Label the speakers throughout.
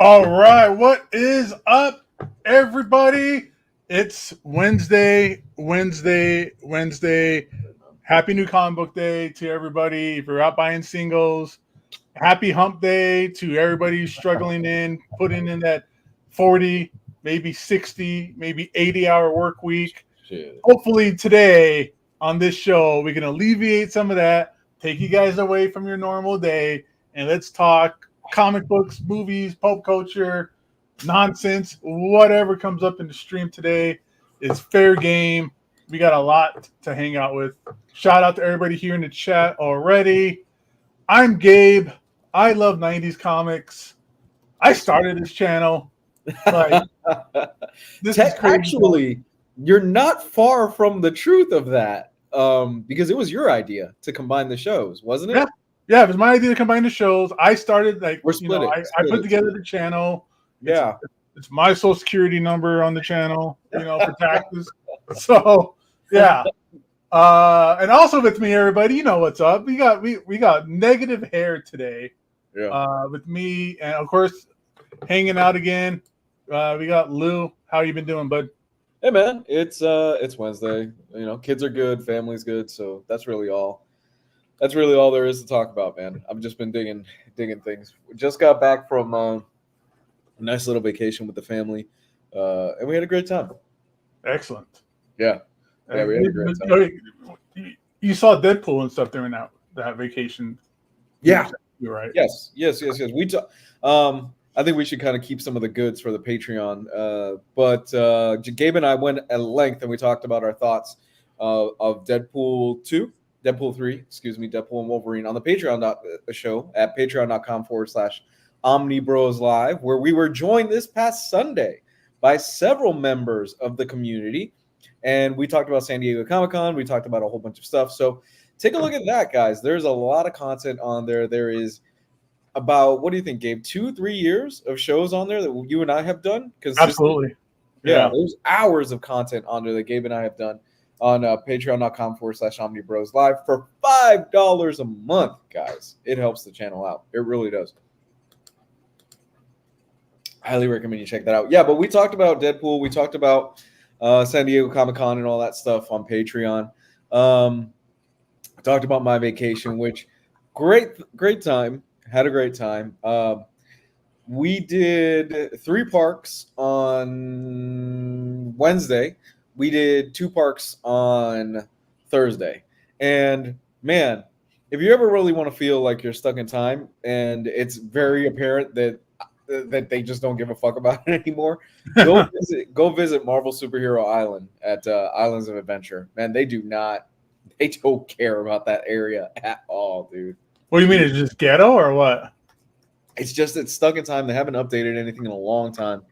Speaker 1: All right, what is up, everybody? It's Wednesday. Happy New Comic Book Day to everybody. If you're out buying singles, happy Hump Day to everybody who's struggling putting in that 40, maybe 60, maybe 80-hour work week.
Speaker 2: Shit.
Speaker 1: Hopefully today on this show, we can alleviate some of that, take you guys away from your normal day, and let's talk comic books, movies, pop culture, nonsense, whatever comes up in the stream today is fair game. We got a lot to hang out with. Shout out to everybody here in the chat already. I'm Gabe. I love 90s comics. I started this channel. Like,
Speaker 2: this is crazy. Actually, you're not far from the truth of that, because it was your idea to combine the shows, wasn't it?
Speaker 1: Yeah, it was my idea to combine the shows. I started, like, I put together the channel.
Speaker 2: Yeah.
Speaker 1: It's my social security number on the channel, for taxes. So, yeah. And also with me, everybody, you know what's up. We got negative hair today.
Speaker 2: Yeah.
Speaker 1: With me, and of course, hanging out again. We got Lou. How you been doing, bud?
Speaker 2: Hey man, it's Wednesday. Kids are good, family's good, so that's really all there is to talk about, man. I've just been digging things. We just got back from a nice little vacation with the family, and we had a great time.
Speaker 1: Excellent.
Speaker 2: Yeah, we had a great time.
Speaker 1: You saw Deadpool and stuff during that vacation.
Speaker 2: Yeah,
Speaker 1: you're right.
Speaker 2: Yes. I think we should kind of keep some of the goods for the Patreon. But Gabe and I went at length and we talked about our thoughts of Deadpool 3, Deadpool and Wolverine on the Patreon show at patreon.com/Omnibros Live, where we were joined this past Sunday by several members of the community. And we talked about San Diego Comic-Con. We talked about a whole bunch of stuff. So take a look at that, guys. There's a lot of content on there. There is about, what do you think, Gabe? 2-3 years of shows on there that you and I have done?
Speaker 1: Absolutely.
Speaker 2: Yeah, there's hours of content on there that Gabe and I have done on patreon.com/OmnibrosLive for $5 a month, guys. It helps the channel out. It really does. Highly recommend you check that out. Yeah, but we talked about Deadpool. We talked about San Diego Comic-Con and all that stuff on Patreon. Talked about my vacation, which great time. Had a great time. We did 3 parks on Wednesday. We did 2 parks on Thursday. And man, if you ever really want to feel like you're stuck in time and it's very apparent that they just don't give a fuck about it anymore, go visit Marvel Superhero Island at Islands of Adventure. Man, they don't care about that area at all, dude.
Speaker 1: What do you mean? It's just ghetto or what?
Speaker 2: It's stuck in time. They haven't updated anything in a long time.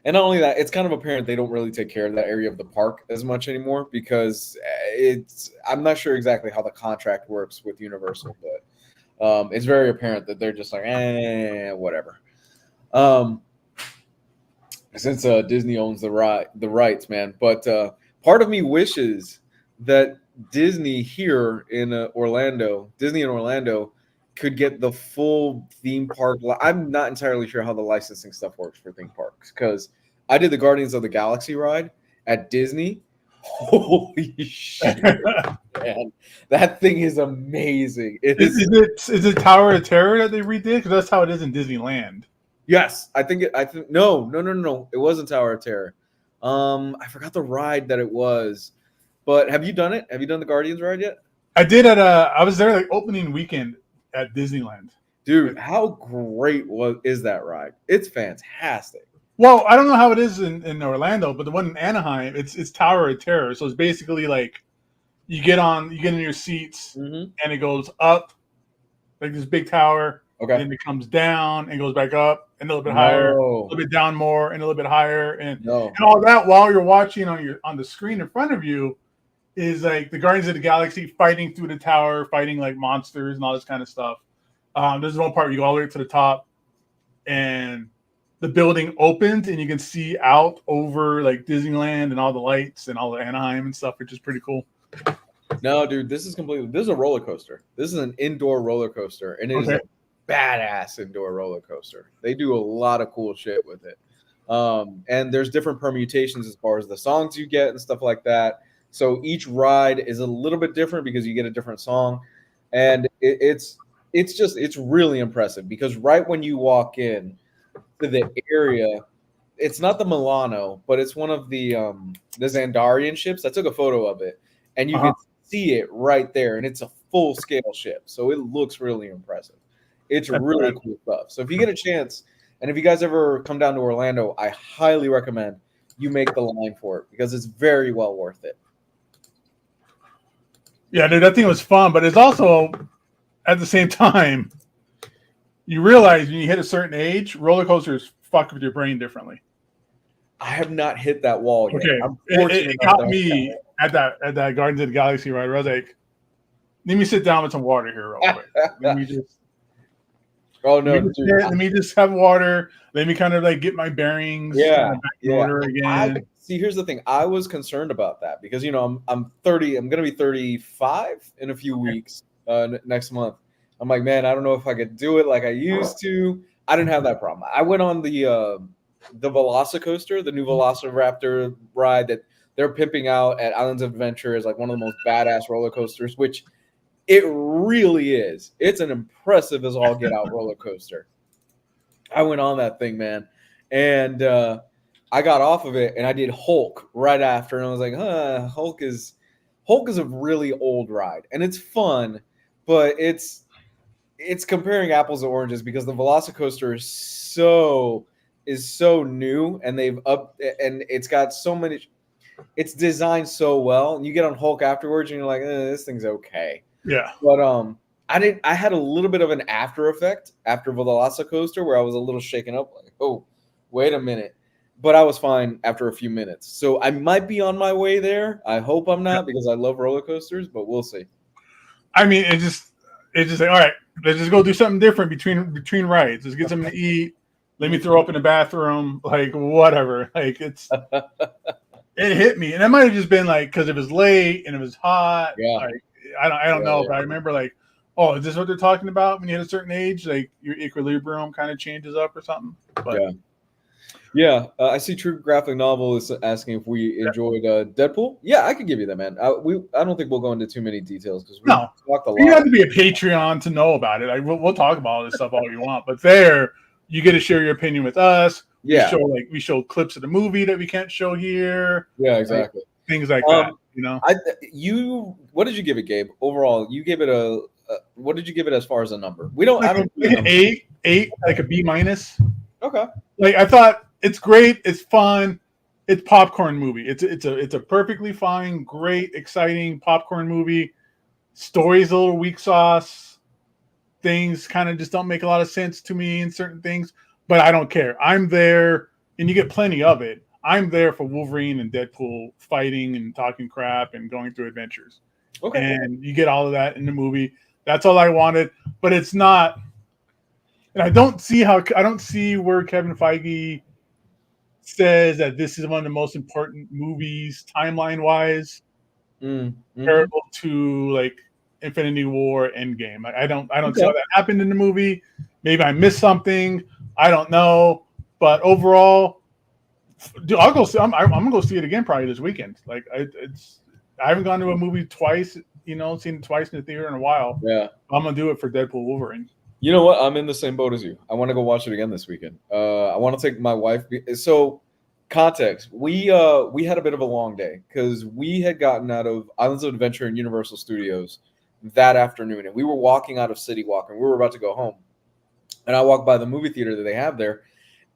Speaker 2: And not only that, it's kind of apparent they don't really take care of that area of the park as much anymore because I'm not sure exactly how the contract works with Universal, but it's very apparent that they're just like, whatever. Since Disney owns the rights, man. But part of me wishes that Disney here in Orlando could get the full theme park. I'm not entirely sure how the licensing stuff works for theme parks because I did the Guardians of the Galaxy ride at Disney. Holy shit, man. That thing is amazing.
Speaker 1: Is it Tower of Terror that they redid? Because that's how it is in Disneyland.
Speaker 2: Yes, no. It wasn't Tower of Terror. I forgot the ride that it was. But have you done it? Have you done the Guardians ride yet?
Speaker 1: I did I was there like opening weekend at Disneyland.
Speaker 2: Dude, how great is that ride? It's fantastic.
Speaker 1: Well, I don't know how it is in Orlando, but the one in Anaheim, it's Tower of Terror. So it's basically like you get in your seats and it goes up like this big tower.
Speaker 2: Okay.
Speaker 1: And it comes down and goes back up and a little bit higher, a little bit down more and a little bit higher, and all that while you're watching on the screen in front of you is like the Guardians of the Galaxy fighting through the tower, fighting like monsters and all this kind of stuff. There's one part where you go all the way up to the top and the building opens and you can see out over like Disneyland and all the lights and all the Anaheim and stuff, which is pretty cool.
Speaker 2: No, dude, this is a roller coaster. This is an indoor roller coaster, and it is a badass indoor roller coaster. They do a lot of cool shit with it. And there's different permutations as far as the songs you get and stuff like that. So each ride is a little bit different because you get a different song, and it's really impressive because right when you walk in to the area, it's not the Milano, but it's one of the Xandarian ships. I took a photo of it, and you can see it right there, and it's a full scale ship, so it looks really impressive. It's really cool stuff. So if you get a chance, and if you guys ever come down to Orlando, I highly recommend you make the line for it because it's very well worth it.
Speaker 1: Yeah, dude, that thing was fun, but it's also at the same time you realize when you hit a certain age, roller coasters fuck with your brain differently.
Speaker 2: I have not hit that wall yet.
Speaker 1: Okay, it got me at that Guardians of the Galaxy ride. I was like, "Let me sit down with some water here, real quick. Let me just."
Speaker 2: Oh no!
Speaker 1: Let me just have water. Let me kind of like get my bearings.
Speaker 2: Yeah,
Speaker 1: back in order again.
Speaker 2: See, here's the thing. I was concerned about that because I'm 30. I'm gonna be 35 in a few weeks. Next month. I'm like, man, I don't know if I could do it like I used to. I didn't have that problem. I went on the Velocicoaster, the new Velociraptor ride that they're pimping out at Islands of Adventure as like one of the most badass roller coasters, which it really is. It's an impressive as all get out roller coaster. I went on that thing, man, and I got off of it, and I did Hulk right after, and I was like, Hulk is a really old ride, and it's fun, but it's comparing apples to oranges because the Velocicoaster is so new, and it's got so many. It's designed so well, and you get on Hulk afterwards, and you're like, this thing's okay.
Speaker 1: Yeah,
Speaker 2: but I had a little bit of an after effect after Velocicoaster where I was a little shaken up, like, oh, wait a minute. But I was fine after a few minutes. So I might be on my way there. I hope I'm not because I love roller coasters, but we'll see.
Speaker 1: I mean, it's just like, all right, let's just go do something different between rides. Let's get something to eat. Let me throw up in the bathroom, like whatever. Like it hit me, and it might have just been like because it was late and it was hot.
Speaker 2: Yeah.
Speaker 1: Like, I don't know, but I remember like, oh, is this what they're talking about when you hit a certain age? Like your equilibrium kind of changes up or something. But,
Speaker 2: yeah. I see True Graphic Novel is asking if we enjoyed Deadpool. Yeah, I could give you that, man. I don't think we'll go into too many details because we talked a lot.
Speaker 1: You have to be a Patreon to know about it. Like, we'll talk about all this stuff all you want, but there you get to share your opinion with us.
Speaker 2: Yeah,
Speaker 1: we show clips of the movie that we can't show here.
Speaker 2: Yeah, exactly.
Speaker 1: Like, things like that.
Speaker 2: What did you give it, Gabe? Overall, you gave it what did you give it as far as a number? I don't
Speaker 1: like an eight, like a B minus.
Speaker 2: Okay.
Speaker 1: Like I thought it's great, it's fun, it's popcorn movie. It's a perfectly fine, great, exciting popcorn movie. Story's a little weak sauce. Things kind of just don't make a lot of sense to me in certain things, but I don't care. I'm there, and you get plenty of it. I'm there for Wolverine and Deadpool fighting and talking crap and going through adventures. Okay. And you get all of that in the movie. That's all I wanted, but it's not. And I don't see where Kevin Feige says that this is one of the most important movies timeline-wise, comparable to like Infinity War, Endgame. I don't see how that happened in the movie. Maybe I missed something. I don't know, but overall. Dude, I'll go see. I'm gonna go see it again probably this weekend. Like I haven't gone to a movie twice. Seen it twice in the theater in a while. Yeah, I'm gonna do it for Deadpool Wolverine.
Speaker 2: You know what? I'm in the same boat as you. I want to go watch it again this weekend. I want to take my wife. So, context: we had a bit of a long day because we had gotten out of Islands of Adventure and Universal Studios that afternoon, and we were walking out of City Walk, and we were about to go home. And I walked by the movie theater that they have there.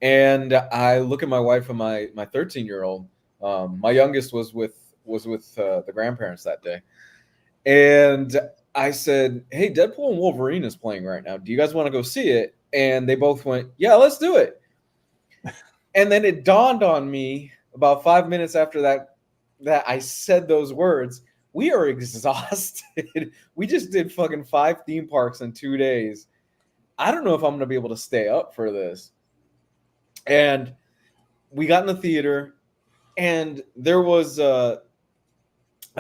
Speaker 2: And I look at my wife and my 13-year-old. My youngest was with the grandparents that day, and I said, "Hey, Deadpool and Wolverine is playing right now. Do you guys want to go see it?" And they both went, "Yeah, let's do it." And then it dawned on me about 5 minutes after that I said those words. We are exhausted. We just did fucking 5 theme parks in 2 days. I don't know if I'm going to be able to stay up for this. And we got in the theater, and there was I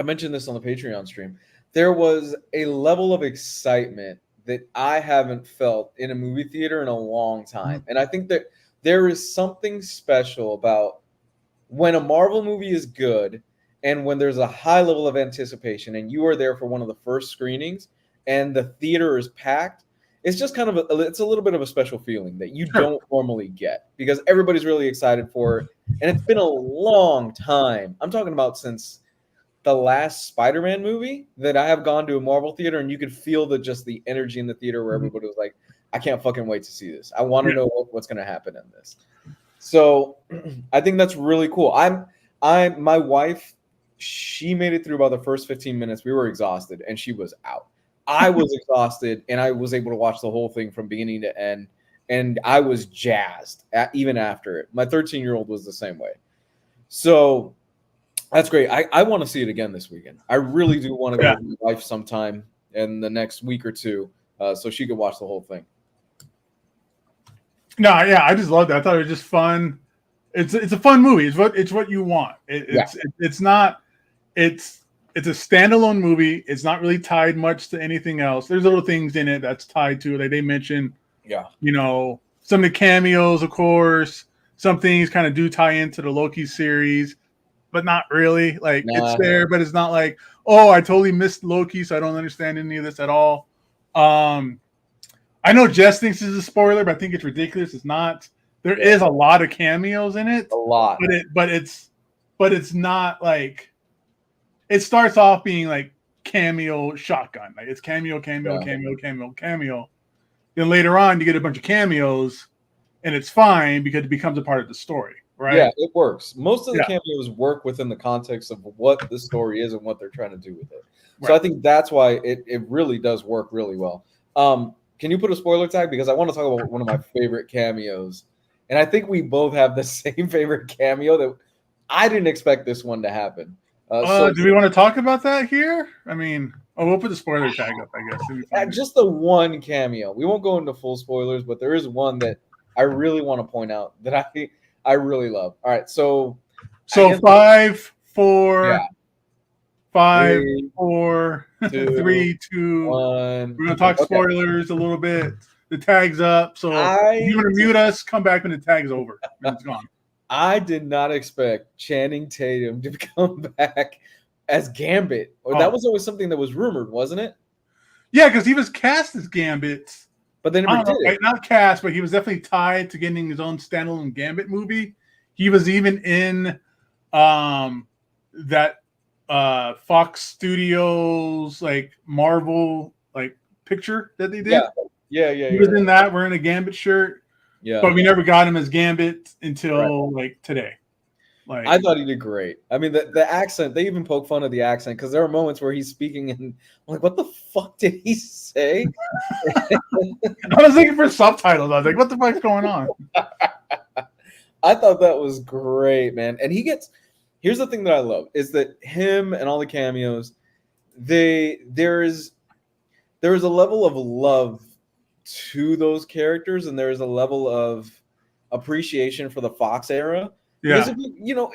Speaker 2: mentioned this on the Patreon stream. There was a level of excitement that I haven't felt in a movie theater in a long time.
Speaker 1: Mm-hmm.
Speaker 2: And I think that there is something special about when a Marvel movie is good and when there's a high level of anticipation and you are there for one of the first screenings and the theater is packed. It's just kind of it's a little bit of a special feeling that you don't normally get because everybody's really excited for it. And it's been a long time. I'm talking about since the last Spider-Man movie that I have gone to a Marvel theater, and you could feel the energy in the theater where everybody was like, I can't fucking wait to see this. I want to know what's going to happen in this. So I think that's really cool. My wife, she made it through about the first 15 minutes. We were exhausted and she was out. I was exhausted and I was able to watch the whole thing from beginning to end. And I was jazzed even after it. My 13-year-old was the same way. So that's great. I want to see it again this weekend. I really do want to go with my wife sometime in the next week or two so she could watch the whole thing.
Speaker 1: No, yeah, I just loved it. I thought it was just fun. It's a fun movie. It's what you want. It's a standalone movie. It's not really tied much to anything else. There's little things in it that's tied to it. Like they mentioned, some of the cameos, of course. Some things kind of do tie into the Loki series, but not really. Like it's there, but it's not like, oh, I totally missed Loki, so I don't understand any of this at all. I know Jess thinks this is a spoiler, but I think it's ridiculous. It's not. There is a lot of cameos in it.
Speaker 2: A lot.
Speaker 1: But it's not like it starts off being like cameo shotgun. Like it's cameo. Then later on you get a bunch of cameos and it's fine because it becomes a part of the story, right?
Speaker 2: Yeah, it works. Most of the cameos work within the context of what the story is and what they're trying to do with it. So I think that's why it really does work really well. Can you put a spoiler tag? Because I want to talk about one of my favorite cameos. And I think we both have the same favorite cameo that I didn't expect this one to happen.
Speaker 1: Do we want to talk about that here? I mean, we'll put the spoiler tag up, I guess.
Speaker 2: Just the one cameo. We won't go into full spoilers, but there is one that I really want to point out that I really love. All right, so
Speaker 1: 5, 4, 5, 4, 3, 2, 1. We're gonna talk spoilers a little bit. The tag's up, so if you want to mute us, come back when the tag's over. It's gone.
Speaker 2: I did not expect Channing Tatum to come back as Gambit. That was always something that was rumored, wasn't it?
Speaker 1: Yeah, because he was cast as Gambit,
Speaker 2: but they never did it.
Speaker 1: Not cast, but he was definitely tied to getting his own standalone Gambit movie. He was even in that Fox Studios like Marvel like picture that they did.
Speaker 2: Yeah.
Speaker 1: He was in that wearing a Gambit shirt. Yeah. But we never got him as Gambit until like today. Like
Speaker 2: I thought he did great. I mean, the accent, they even poke fun of the accent because there are moments where he's speaking and I'm like, what the fuck did he say?
Speaker 1: I was looking for subtitles. I was like, what the fuck's going on?
Speaker 2: I thought that was great, man. And here's the thing that I love is that him and all the cameos, there is a level of love to those characters, and there is a level of appreciation for the Fox era.
Speaker 1: Yeah.
Speaker 2: Because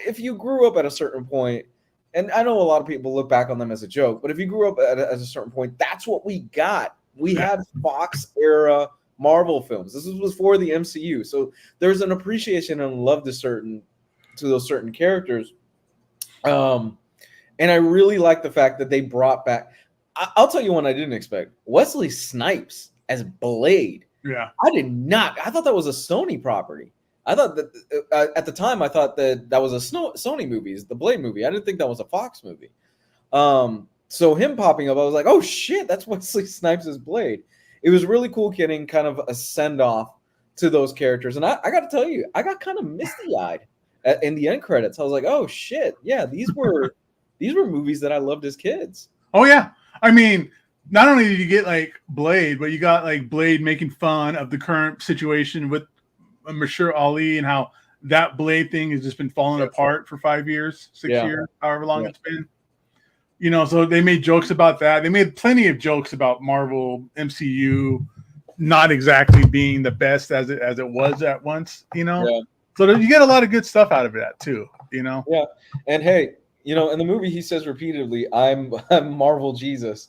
Speaker 2: if you grew up at a certain point, and I know a lot of people look back on them as a joke, but if you grew up at a certain point, that's what we got. We had Fox era Marvel films. This was before the MCU, so there's an appreciation and love to those certain characters. And I really like the fact that they brought back. I'll tell you one I didn't expect: Wesley Snipes as Blade.
Speaker 1: Yeah,
Speaker 2: I did not. I thought that was a Sony property. I thought that at the time I thought that was a Sony movie, the Blade movie. I didn't think that was a Fox movie. So him popping up, I was like, oh shit, that's Wesley Snipes as Blade. It was really cool getting kind of a send off to those characters, and I got to tell you, I got kind of misty eyed in the end credits. I was like, oh shit, yeah, these were movies that I loved as kids.
Speaker 1: Oh yeah, I mean, not only did you get like Blade, but you got like Blade making fun of the current situation with Mashur Ali and how that Blade thing has just been falling apart for 5 years, 6 years, however long it's been. So they made jokes about that. They made plenty of jokes about Marvel MCU not exactly being the best as it was at once. So you get a lot of good stuff out of that too. Yeah,
Speaker 2: and hey, in the movie he says repeatedly, "I'm Marvel Jesus."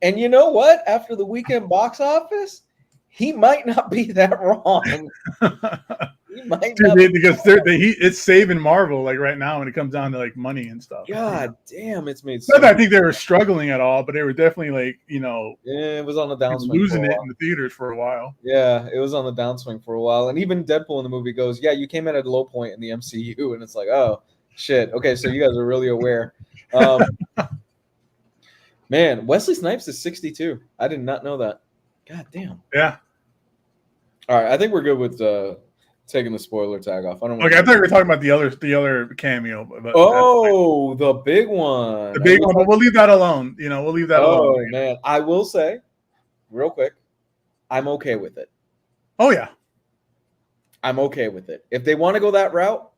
Speaker 2: And you know what? After the weekend box office, he might not be that wrong. He might
Speaker 1: Dude,
Speaker 2: not.
Speaker 1: because it's saving Marvel like right now when it comes down to like money and stuff.
Speaker 2: God damn, it's made
Speaker 1: Not
Speaker 2: so.
Speaker 1: that I think they were struggling at all, but they were definitely like
Speaker 2: Yeah, it was on the downswing.
Speaker 1: losing it in the theaters for a while.
Speaker 2: Yeah, it was on the downswing for a while. And even Deadpool in the movie goes, yeah, you came in at a low point in the MCU. And it's like, oh, shit. Okay, so you guys are really aware. Man, Wesley Snipes is 62. I did not know that. God damn.
Speaker 1: Yeah.
Speaker 2: All right, I think we're good with taking the spoiler tag off. I don't.
Speaker 1: Okay, I thought we were talking about the other cameo. But
Speaker 2: the big one.
Speaker 1: The big one, but we'll leave that alone. We'll leave that alone.
Speaker 2: Oh man, I will say, real quick, I'm okay with it.
Speaker 1: Oh yeah,
Speaker 2: I'm okay with it. If they want to go that route,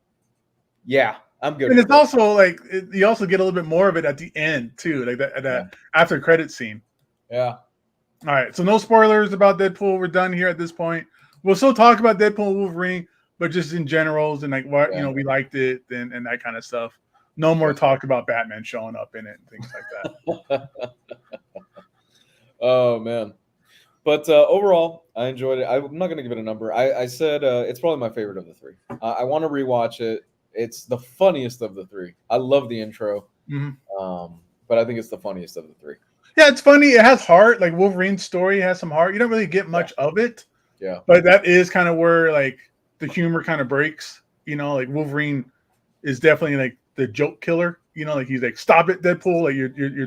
Speaker 2: yeah, I'm good.
Speaker 1: And it's also like you also get a little bit more of it at the end too, like that after credit scene.
Speaker 2: Yeah.
Speaker 1: All right, so no spoilers about Deadpool. We're done here at this point. We'll still talk about Deadpool and Wolverine, but just in generals and like what we liked it and that kind of stuff. No more talk about Batman showing up in it and things like that.
Speaker 2: Oh man. But overall, I enjoyed it. I'm not going to give it a number. I said it's probably my favorite of the three. I want to rewatch it. It's the funniest of the three. I love the intro, but I think it's the funniest of the three.
Speaker 1: Yeah, it's funny. It has heart. Like Wolverine's story has some heart. You don't really get much of it.
Speaker 2: Yeah.
Speaker 1: But that is kind of where like the humor kind of breaks. Like Wolverine is definitely like the joke killer. Like he's like, stop it, Deadpool. Like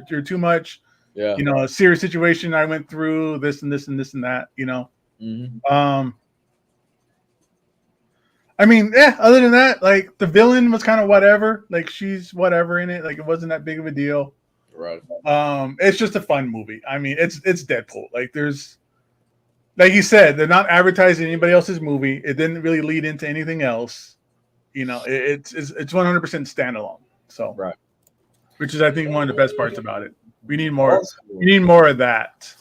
Speaker 1: you're too much.
Speaker 2: Yeah.
Speaker 1: A serious situation I went through, this and this and this and that. I mean, other than that, like the villain was kind of whatever. Like she's whatever in it. Like it wasn't that big of a deal.
Speaker 2: Right.
Speaker 1: It's just a fun movie. I mean, it's Deadpool. Like there's, like you said, they're not advertising anybody else's movie. It didn't really lead into anything else. It's 100% standalone. So
Speaker 2: right.
Speaker 1: Which is I think one of the best parts about it. We need more. We need more of that.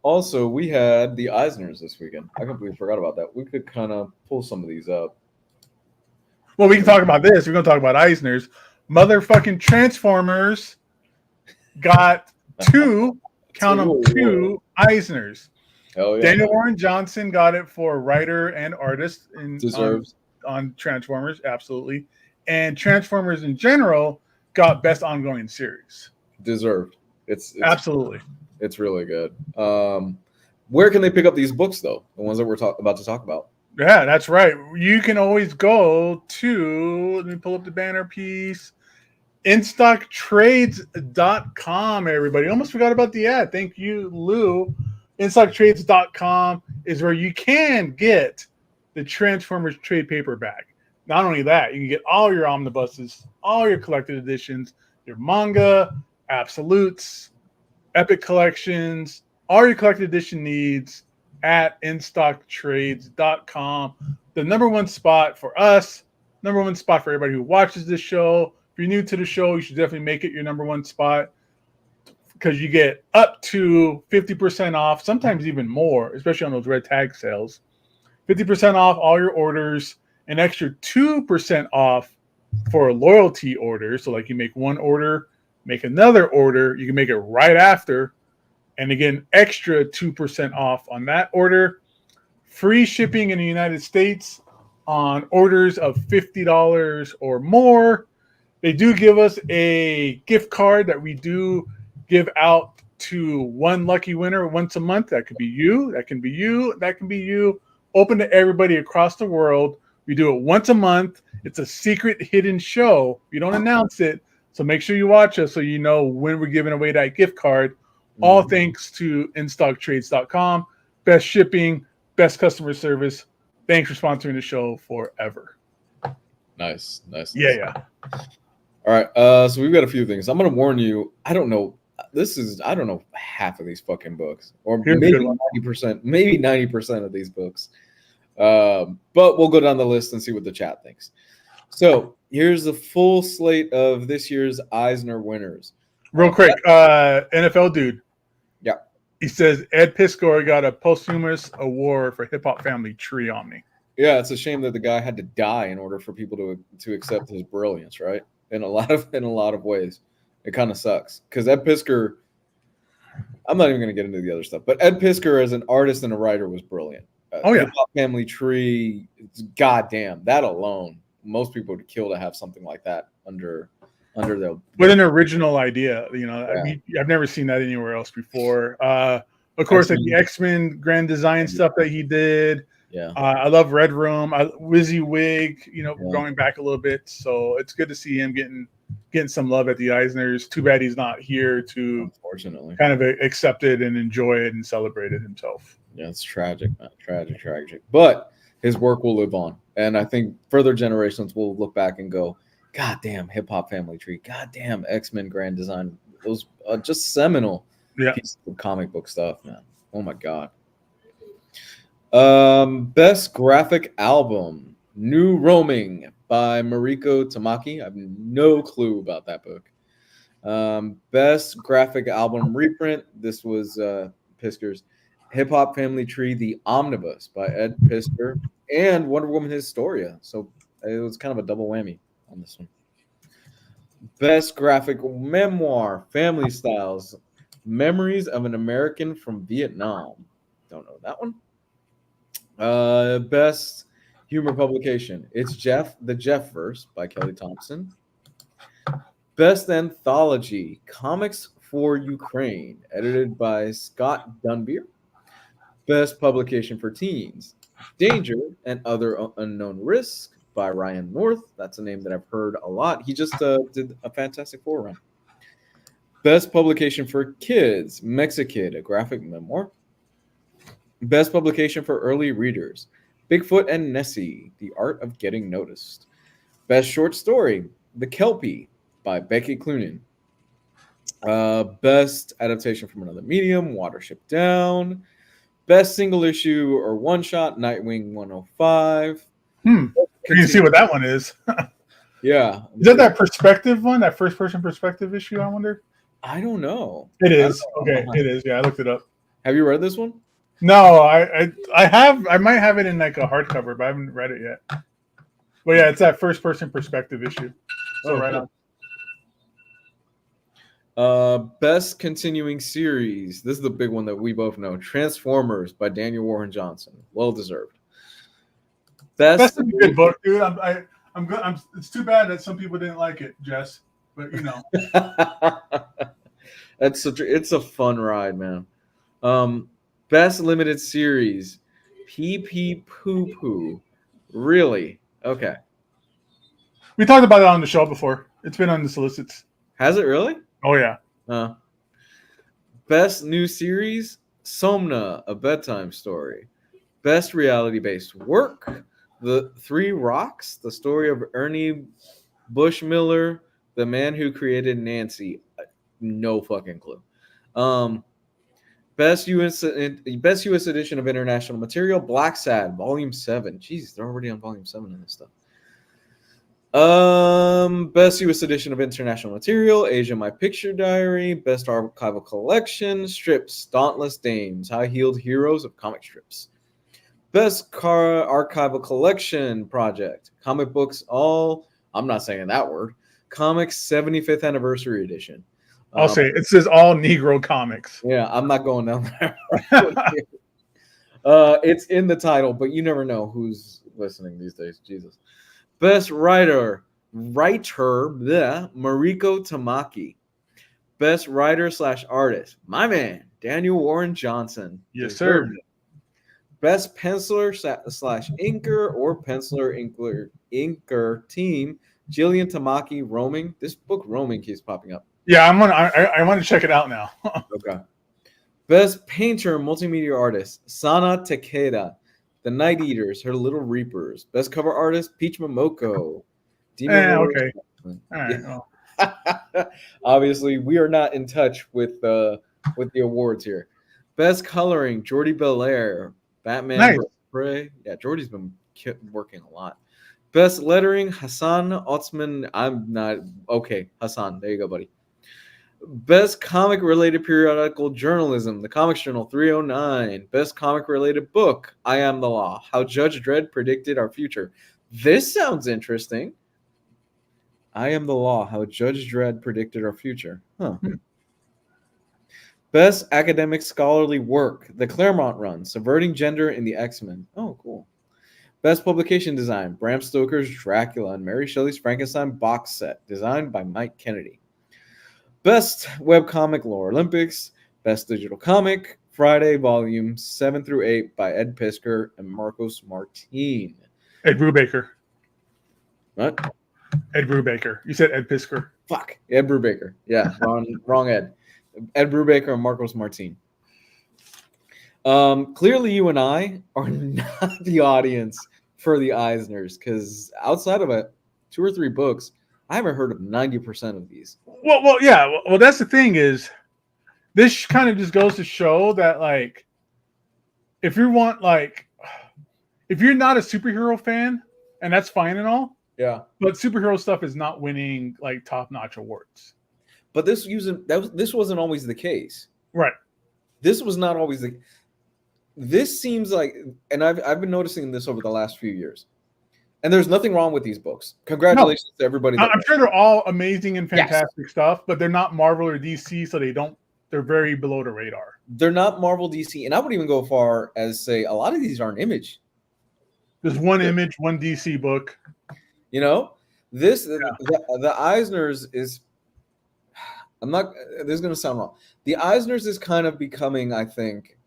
Speaker 2: Also, we had the Eisners this weekend. I completely forgot about that. We could kind of pull some of these up.
Speaker 1: Well, we can talk about this. We're going to talk about Eisners. Motherfucking Transformers got two Eisners.
Speaker 2: Oh, yeah.
Speaker 1: Daniel Warren Johnson got it for writer and artist
Speaker 2: Deserves.
Speaker 1: On Transformers, absolutely. And Transformers in general got best ongoing series.
Speaker 2: Deserved. It's
Speaker 1: absolutely.
Speaker 2: It's really good. Where can they pick up these books, though? The ones that we're about to talk about.
Speaker 1: Yeah, that's right. You can always go to, let me pull up the banner piece, InStockTrades.com, everybody. Almost forgot about the ad. Thank you, Lou. InStockTrades.com is where you can get the Transformers trade paperback. Not only that, you can get all your omnibuses, all your collected editions, your manga, absolutes, epic collections, all your collected edition needs at InStockTrades.com. The number one spot for us, number one spot for everybody who watches this show. If you're new to the show, you should definitely make it your number one spot because you get up to 50% off, sometimes even more, especially on those red tag sales. 50% off all your orders, an extra 2% off for loyalty orders. So like you make one order, make another order, you can make it right after. And again, extra 2% off on that order. Free shipping in the United States on orders of $50 or more. They do give us a gift card that we do give out to one lucky winner once a month. That could be you. That can be you. That can be you. Open to everybody across the world. We do it once a month. It's a secret hidden show. We don't announce it. So make sure you watch us so you know when we're giving away that gift card. All thanks to InStockTrades.com. Best shipping, best customer service. Thanks for sponsoring the show forever.
Speaker 2: Nice.
Speaker 1: Yeah.
Speaker 2: All right. So we've got a few things. I'm going to warn you. I don't know half of these fucking books, or maybe 90%, maybe 90% of these books. But we'll go down the list and see what the chat thinks. So here's the full slate of this year's Eisner winners.
Speaker 1: Real quick, NFL dude.
Speaker 2: Yeah.
Speaker 1: He says Ed Piskor got a posthumous award for Hip Hop Family Tree Omni.
Speaker 2: Yeah, it's a shame that the guy had to die in order for people to accept his brilliance, right? In a lot of ways. It kind of sucks. Because Ed Piskor, I'm not even going to get into the other stuff. But Ed Piskor as an artist and a writer was brilliant.
Speaker 1: Oh, yeah.
Speaker 2: Hip Hop Family Tree, goddamn, that alone, most people would kill to have something like that under their
Speaker 1: with an original idea.
Speaker 2: Yeah.
Speaker 1: I've never seen that anywhere else before. Of course, like the X-Men Grand Design stuff that he did.
Speaker 2: Yeah.
Speaker 1: I love Red Room. WYSIWYG, going back a little bit. So it's good to see him getting some love at the Eisners. Too bad he's not here to
Speaker 2: unfortunately
Speaker 1: kind of accept it and enjoy it and celebrate it himself.
Speaker 2: Yeah, it's tragic, man. Tragic. But his work will live on. And I think further generations will look back and go, God damn, Hip Hop Family Tree. God damn, X-Men Grand Design. Those just seminal pieces of comic book stuff, man. Oh, my God. Best Graphic Album, New Roaming by Mariko Tamaki. I have no clue about that book. Best Graphic Album Reprint. This was Piskor's Hip Hop Family Tree, The Omnibus by Ed Piskor, and Wonder Woman Historia. So it was kind of a double whammy on this one. Best Graphic Memoir, Family Styles, Memories of an American from Vietnam. Don't know that one. Best Humor Publication, It's The Jeffverse by Kelly Thompson. Best Anthology, Comics for Ukraine, edited by Scott Dunbier. Best Publication for Teens, Danger and Other Unknown Risks by Ryan North. That's a name that I've heard a lot. He just did a Fantastic Four run. Best Publication for Kids, Mexikid, a graphic memoir. Best Publication for Early Readers, Bigfoot and Nessie, The Art of Getting Noticed. Best Short Story, The Kelpie by Becky Cloonan. Best Adaptation from Another Medium, Watership Down. Best Single Issue or One Shot, Nightwing 105.
Speaker 1: You can see what that one is.
Speaker 2: Yeah.
Speaker 1: Is that perspective one? That first person perspective issue, I wonder?
Speaker 2: I don't know.
Speaker 1: It is. Okay, it is. Yeah, I looked it up.
Speaker 2: Have you read this one?
Speaker 1: No, I have. I might have it in like a hardcover, but I haven't read it yet. But yeah, it's that first person perspective issue. So right on.
Speaker 2: Best Continuing Series. This is the big one that we both know. Transformers by Daniel Warren Johnson. Well deserved.
Speaker 1: That's a good book, dude. I'm good. It's too bad that some people didn't like it, Jess. But
Speaker 2: it's a fun ride, man. Best Limited Series, PP Poo Poo. Really? Okay.
Speaker 1: We talked about it on the show before. It's been on the solicits.
Speaker 2: Has it really?
Speaker 1: Oh, yeah.
Speaker 2: Best New Series, Somna, A Bedtime Story. Best Reality-Based Work, The Three Rocks, The Story of Ernie Bushmiller, The Man Who Created Nancy. No fucking clue. Best U.S. edition of international material, Black Sad, Volume 7. Jeez, they're already on Volume 7 of this stuff. Best U.S. edition of international material, Asia My Picture Diary. Best archival collection, strips, Dauntless Dames, High-Heeled Heroes of Comic Strips. Best archival collection project, comic books I'm not saying that word, Comics 75th Anniversary Edition.
Speaker 1: I'll say it says all Negro comics.
Speaker 2: Yeah, I'm not going down there. It's in the title, but you never know who's listening these days. Jesus. Best Mariko Tamaki. Best Writer/Artist, my man, Daniel Warren Johnson.
Speaker 1: Yes, sir.
Speaker 2: Best Penciler/Inker or Penciler/Inker team, Jillian Tamaki. Roaming. This book, Roaming, keeps popping up.
Speaker 1: Yeah, I want to check it out now.
Speaker 2: Okay. Best Painter Multimedia Artist, Sana Takeda. The Night Eaters, Her Little Reapers. Best Cover Artist, Peach Momoko.
Speaker 1: Okay. All right. Well.
Speaker 2: Obviously, we are not in touch with the awards here. Best Coloring, Jordi Belair. Batman.
Speaker 1: Nice.
Speaker 2: Prey. Yeah, Jordi's been working a lot. Best Lettering, Hassan Otsman. Hassan. There you go, buddy. Best comic-related periodical journalism, The Comics Journal 309. Best comic-related book, I Am the Law, How Judge Dredd Predicted Our Future. This sounds interesting. I Am the Law, How Judge Dredd Predicted Our Future. Huh. Best academic scholarly work, the Claremont run, Subverting Gender in the X-Men. Oh, cool. Best publication design, Bram Stoker's Dracula and Mary Shelley's Frankenstein box set, designed by Mike Kennedy. Best webcomic, Lore Olympics. Best digital comic, Friday, volume 7 through 8 by Ed Piskor and Marcos Martin.
Speaker 1: Ed Brubaker.
Speaker 2: What?
Speaker 1: Ed Brubaker. You said Ed Piskor.
Speaker 2: Fuck. Ed Brubaker. Yeah, wrong Ed. Ed Brubaker and Marcos Martin. Clearly, you and I are not the audience for the Eisners, because outside of 2 or 3 books, I haven't heard of 90% of these.
Speaker 1: Well, yeah. Well, that's the thing is, this kind of just goes to show that, like, if you're not a superhero fan, and that's fine and all,
Speaker 2: yeah,
Speaker 1: but superhero stuff is not winning like top-notch awards.
Speaker 2: But this wasn't always the case,
Speaker 1: right?
Speaker 2: This was not always the. This seems like, and I've been noticing this over the last few years, and there's nothing wrong with these books. Congratulations to everybody.
Speaker 1: I'm sure they're all amazing and fantastic stuff, but they're not Marvel or DC, so they're very below the radar.
Speaker 2: They're not Marvel, DC, and I would even go far as say a lot of these aren't Image.
Speaker 1: There's one Image, one DC book.
Speaker 2: You know, the Eisners is. I'm not. This is going to sound wrong. The Eisners is kind of becoming, I think,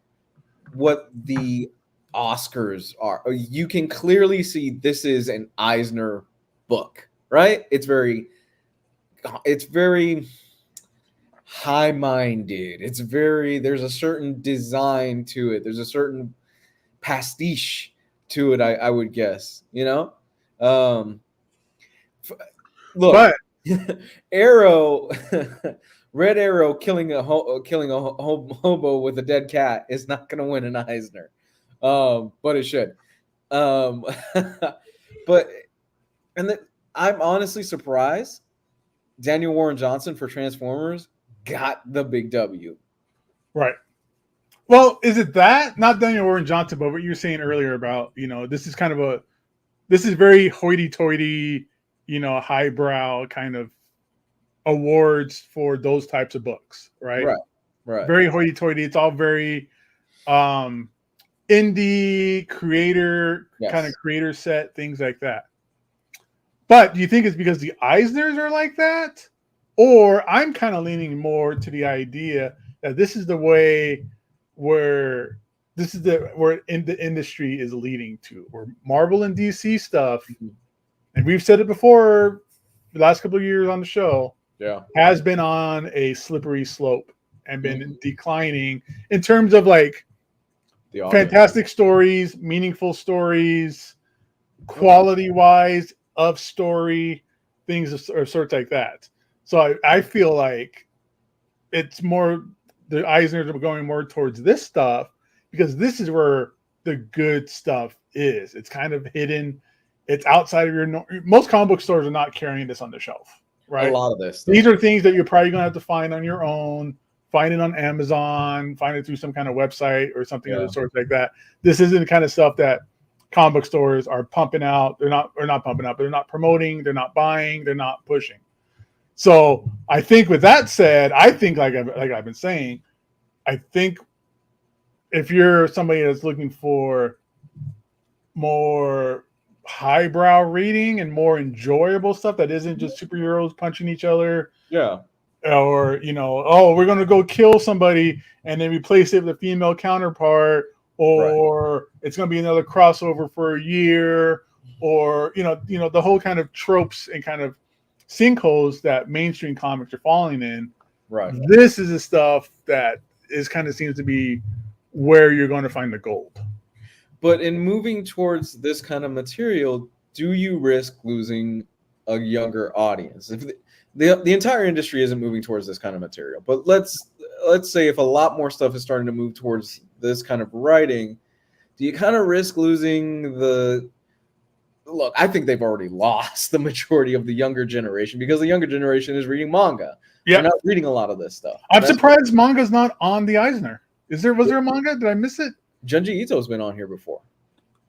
Speaker 2: what the Oscars are. You can clearly see this is an Eisner book, right? It's very high-minded. There's a certain design to it. There's a certain pastiche to it, I would guess, you know? Look, but Arrow, Red Arrow killing a hobo with a dead cat is not going to win an Eisner, but it should. I'm honestly surprised Daniel Warren Johnson for Transformers got the big W. Right.
Speaker 1: Well, is it that? Not Daniel Warren Johnson, but what you were saying earlier about, this is very hoity-toity, highbrow kind of awards for those types of books, right?
Speaker 2: Right.
Speaker 1: Very hoity-toity. It's all very indie creator, kind of creator set, things like that. But do you think it's because the Eisners are like that? Or I'm kind of leaning more to the idea that this is the way where the industry is leading to, where Marvel and DC stuff, and we've said it before the last couple of years on the show, has been on a slippery slope and been declining in terms of like fantastic stories, meaningful stories, quality wise of story, things or sorts like that. So I feel like it's more, the Eisners are going more towards this stuff because this is where the good stuff is. It's kind of hidden. It's outside of most comic book stores are not carrying this on the shelf, right?
Speaker 2: A lot of this stuff.
Speaker 1: These are things that you're probably going to have to find on your own, find it on Amazon, find it through some kind of website or something of the sort like that. This isn't the kind of stuff that comic book stores are pumping out. They're not pumping out, but they're not promoting, they're not buying, they're not pushing. So I think with that said, I think like I've been saying, I think if you're somebody that's looking for more highbrow reading and more enjoyable stuff that isn't just superheroes punching each other, or we're gonna go kill somebody and then replace it with a female counterpart, or it's gonna be another crossover for a year, or the whole kind of tropes and kind of sinkholes that mainstream comics are falling in.
Speaker 2: Right.
Speaker 1: This is the stuff that seems to be where you're going to find the gold.
Speaker 2: But in moving towards this kind of material, do you risk losing a younger audience? If the entire industry isn't moving towards this kind of material, but let's say if a lot more stuff is starting to move towards this kind of writing, do you kind of risk losing the? Look, I think they've already lost the majority of the younger generation because the younger generation is reading manga. Yeah, they're not reading a lot of this stuff.
Speaker 1: I'm surprised manga's not on the Eisner. Was there a manga? Did I miss it?
Speaker 2: Junji Ito's been on here before.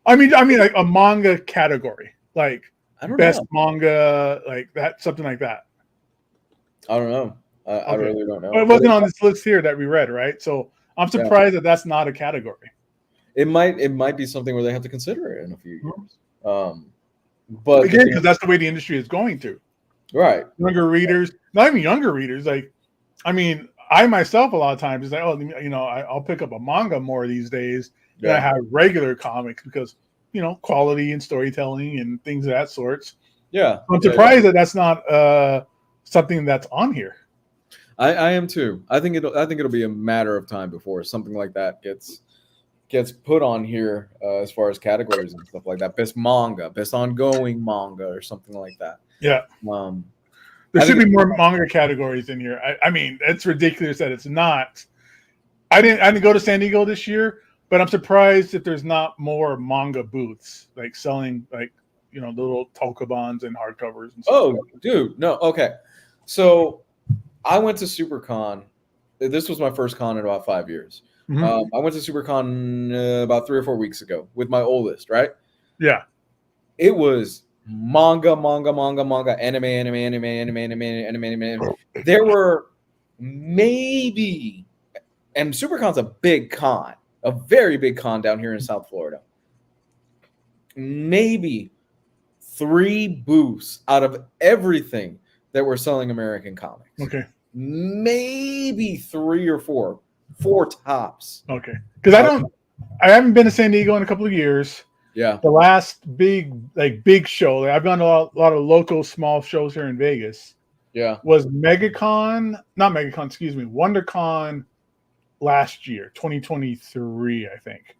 Speaker 1: I mean, like a manga category, like
Speaker 2: I don't
Speaker 1: best
Speaker 2: know.
Speaker 1: manga, like that, something like that.
Speaker 2: I don't know. I really don't know.
Speaker 1: Well, it wasn't on this list here that we read, right? So I'm surprised that that's not a category.
Speaker 2: It might be something where they have to consider it in a few years.
Speaker 1: But again, because that's the way the industry is going to.
Speaker 2: Right.
Speaker 1: Younger readers, not even younger readers. Like, I mean, I myself a lot of times is like, oh, you know, I'll pick up a manga more these days than I have regular comics because, you know, quality and storytelling and things of that sorts.
Speaker 2: Yeah.
Speaker 1: I'm surprised that that's not something that's on here.
Speaker 2: I am too. I think it'll be a matter of time before something like that gets put on here as far as categories and stuff like that. Best manga, best ongoing manga, or something like that.
Speaker 1: Yeah. There should be more manga categories in here. I mean, it's ridiculous that it's not. I didn't go to San Diego this year, but I'm surprised that there's not more manga booths like selling like, you know, little tokobons and hardcovers and stuff.
Speaker 2: Oh, dude, no, okay. So I went to SuperCon. This was my first con in about 5 years. I went to SuperCon about 3 or 4 weeks ago with my oldest, right?
Speaker 1: Yeah.
Speaker 2: It was manga, anime. There were maybe, and SuperCon's a big con, a very big con down here in South Florida. Maybe 3 booths out of everything that were selling American comics.
Speaker 1: Okay.
Speaker 2: Maybe 3 or 4 tops.
Speaker 1: Okay. Because I haven't been to San Diego in a couple of years.
Speaker 2: Yeah.
Speaker 1: The last big show, like I've gone to a lot of local small shows here in Vegas.
Speaker 2: Yeah.
Speaker 1: Was WonderCon last year, 2023, I think.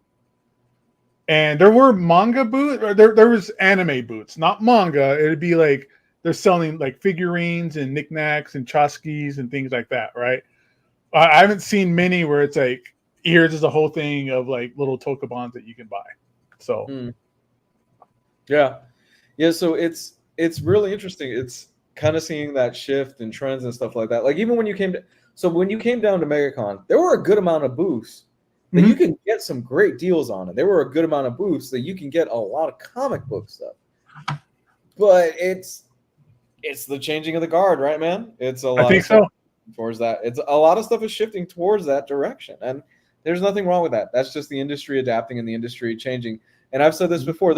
Speaker 1: And there were manga booths, or there was anime booths, not manga. It'd be like they're selling like figurines and knickknacks and tchotchkes and things like that, right? I haven't seen many where it's like, here's just a whole thing of like little tokobons that you can buy. So,
Speaker 2: yeah. So it's really interesting. It's kind of seeing that shift in trends and stuff like that. Like even when you came down to MegaCon, there were a good amount of booths that you can get some great deals on it. There were a good amount of booths that you can get a lot of comic book stuff. But it's the changing of the guard, right, man? It's a lot. I think so. Towards that, it's a lot of stuff is shifting towards that direction, and there's nothing wrong with that. That's just the industry adapting and the industry changing. And I've said this before: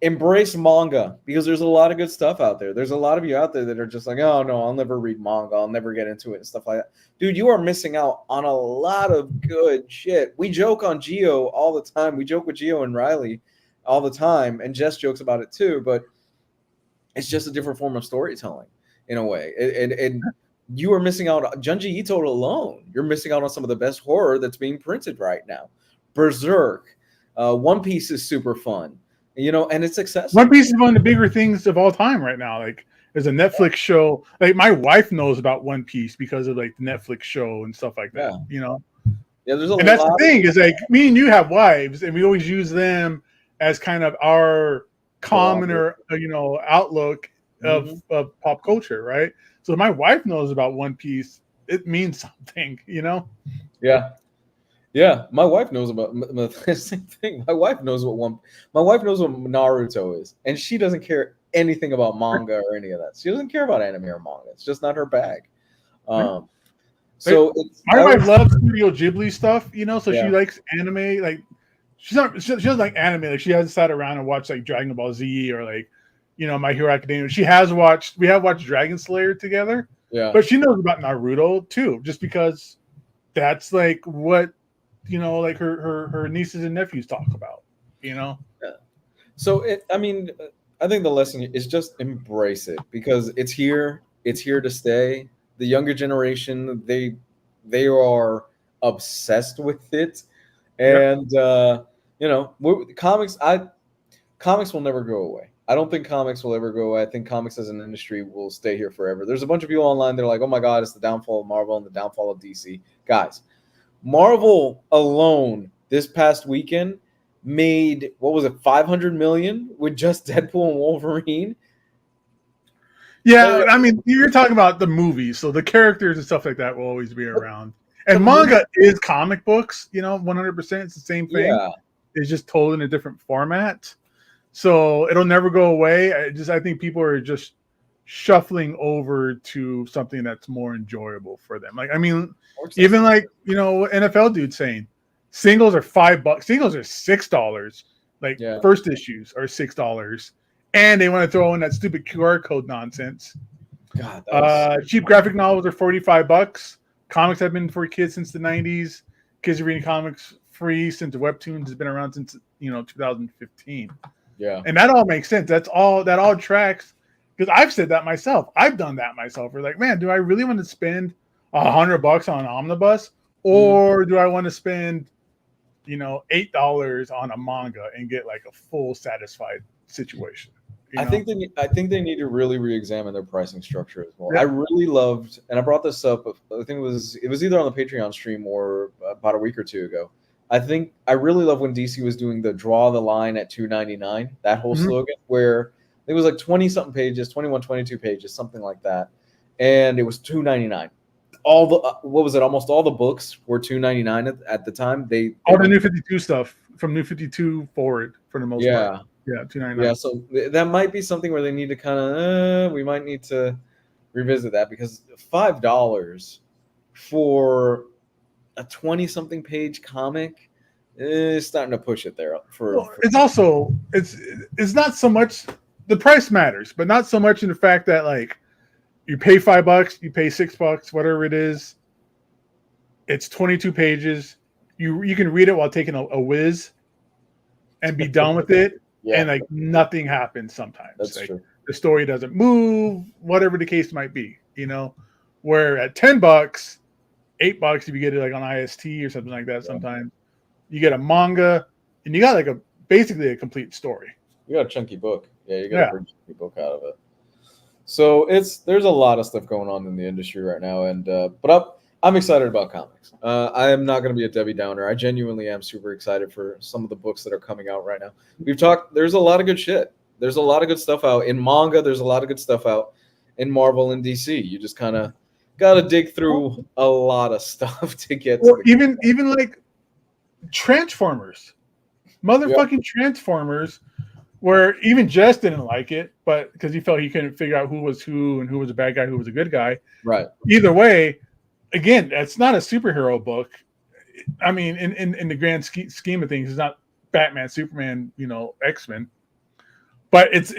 Speaker 2: embrace manga, because there's a lot of good stuff out there. There's a lot of you out there that are just like, oh no, I'll never read manga, I'll never get into it and stuff like that. Dude, you are missing out on a lot of good shit. We joke on Geo all the time. We joke with Geo and Riley all the time, and Jess jokes about it too. But it's just a different form of storytelling in a way, and you are missing out on Junji Ito alone. You're missing out on some of the best horror that's being printed right now. Berserk, One Piece is super fun, you know, and it's accessible.
Speaker 1: One Piece is one of the bigger things of all time right now. Like there's a Netflix show. Like my wife knows about One Piece because of like the Netflix show and stuff like that. You know.
Speaker 2: Yeah, there's a
Speaker 1: and that's the thing is like me and you have wives, and we always use them as kind of our commoner, you know, outlook of pop culture, right? So my wife knows about One Piece. It means something, you know?
Speaker 2: Yeah. My wife knows about the same thing. My wife knows what Naruto is, and she doesn't care anything about manga or any of that. She doesn't care about anime or manga. It's just not her bag. So
Speaker 1: my wife loves Studio Ghibli stuff, you know. So she likes anime. Like she doesn't like anime. Like she hasn't sat around and watched like Dragon Ball Z or like, you know, My Hero Academia. We have watched Dragon Slayer together. Yeah. But she knows about Naruto too, just because that's like what, you know, like her nieces and nephews talk about, you know?
Speaker 2: Yeah. So I think the lesson is just embrace it, because it's here to stay. The younger generation, they are obsessed with it. And you know, comics will never go away. I don't think comics will ever go away. I think comics as an industry will stay here forever. There's a bunch of people online that are like, oh my God, it's the downfall of Marvel and the downfall of DC. Guys, Marvel alone this past weekend made, what was it, $500 million with just Deadpool and Wolverine?
Speaker 1: Yeah, I mean, you're talking about the movies, so the characters and stuff like that will always be around. And manga is comic books, you know, 100%. It's the same thing. Yeah. It's just told in a different format. So it'll never go away. I think people are just shuffling over to something that's more enjoyable for them. Like, I mean,
Speaker 2: More
Speaker 1: even
Speaker 2: accessible.
Speaker 1: like, NFL dude saying singles are $5, singles are $6. Like
Speaker 2: Yeah.
Speaker 1: first issues are $6, and they want to throw in that stupid QR code nonsense.
Speaker 2: God, that was
Speaker 1: Cheap graphic novels are $45. Comics have been for kids since the 90s. Kids are reading comics free since the webtoons has been around since 2015.
Speaker 2: yeah.
Speaker 1: And that all makes sense. That all tracks, because I've said that myself. I've done that myself. We're like, man, do I really want to spend $100 on an omnibus, or do I want to spend $8 on a manga and get like a full satisfied situation?
Speaker 2: I think they need to really re-examine their pricing structure as well.
Speaker 1: Yeah.
Speaker 2: I really loved, and I brought this up. I think it was either on the Patreon stream or about a week or two ago. I think I really love when DC was doing the draw the line at $2.99. That whole slogan, where it was like 20 something pages, 21, 22 pages, something like that, and it was $2.99. All the what was it? Almost all the books were $2.99 at the time.
Speaker 1: All the New 52 stuff from New 52 forward for the most part. Yeah, $2.99.
Speaker 2: Yeah, so that might be something where they need to kind of we might need to revisit that, because $5 for a 20-something page comic is starting to push it there.
Speaker 1: It's also it's not so much the price matters, but not so much in the fact that like you pay $5, you pay $6, whatever it is. It's 22 pages. You can read it while taking a whiz and be done with it.
Speaker 2: Yeah.
Speaker 1: And like nothing happens sometimes.
Speaker 2: That's
Speaker 1: like,
Speaker 2: true.
Speaker 1: The story doesn't move, whatever the case might be, Where at $10, $8 if you get it like on IST or something like that, sometimes you get a manga and you got like basically a complete story.
Speaker 2: You got a chunky book. Yeah, you got a pretty chunky book out of it. So there's a lot of stuff going on in the industry right now, and but I'm excited about comics. I am not going to be a Debbie Downer. I genuinely am super excited for some of the books that are coming out right now. There's a lot of good shit. There's a lot of good stuff out in manga. There's a lot of good stuff out in Marvel and DC. You just kind of got to dig through a lot of stuff to get to
Speaker 1: even like Transformers. Motherfucking Transformers, where even Jess didn't like it, but because he felt he couldn't figure out who was who and who was a bad guy, who was a good guy.
Speaker 2: Right.
Speaker 1: Either way, again, that's not a superhero book. I mean, in the grand scheme of things, it's not Batman, Superman, X-Men. But it's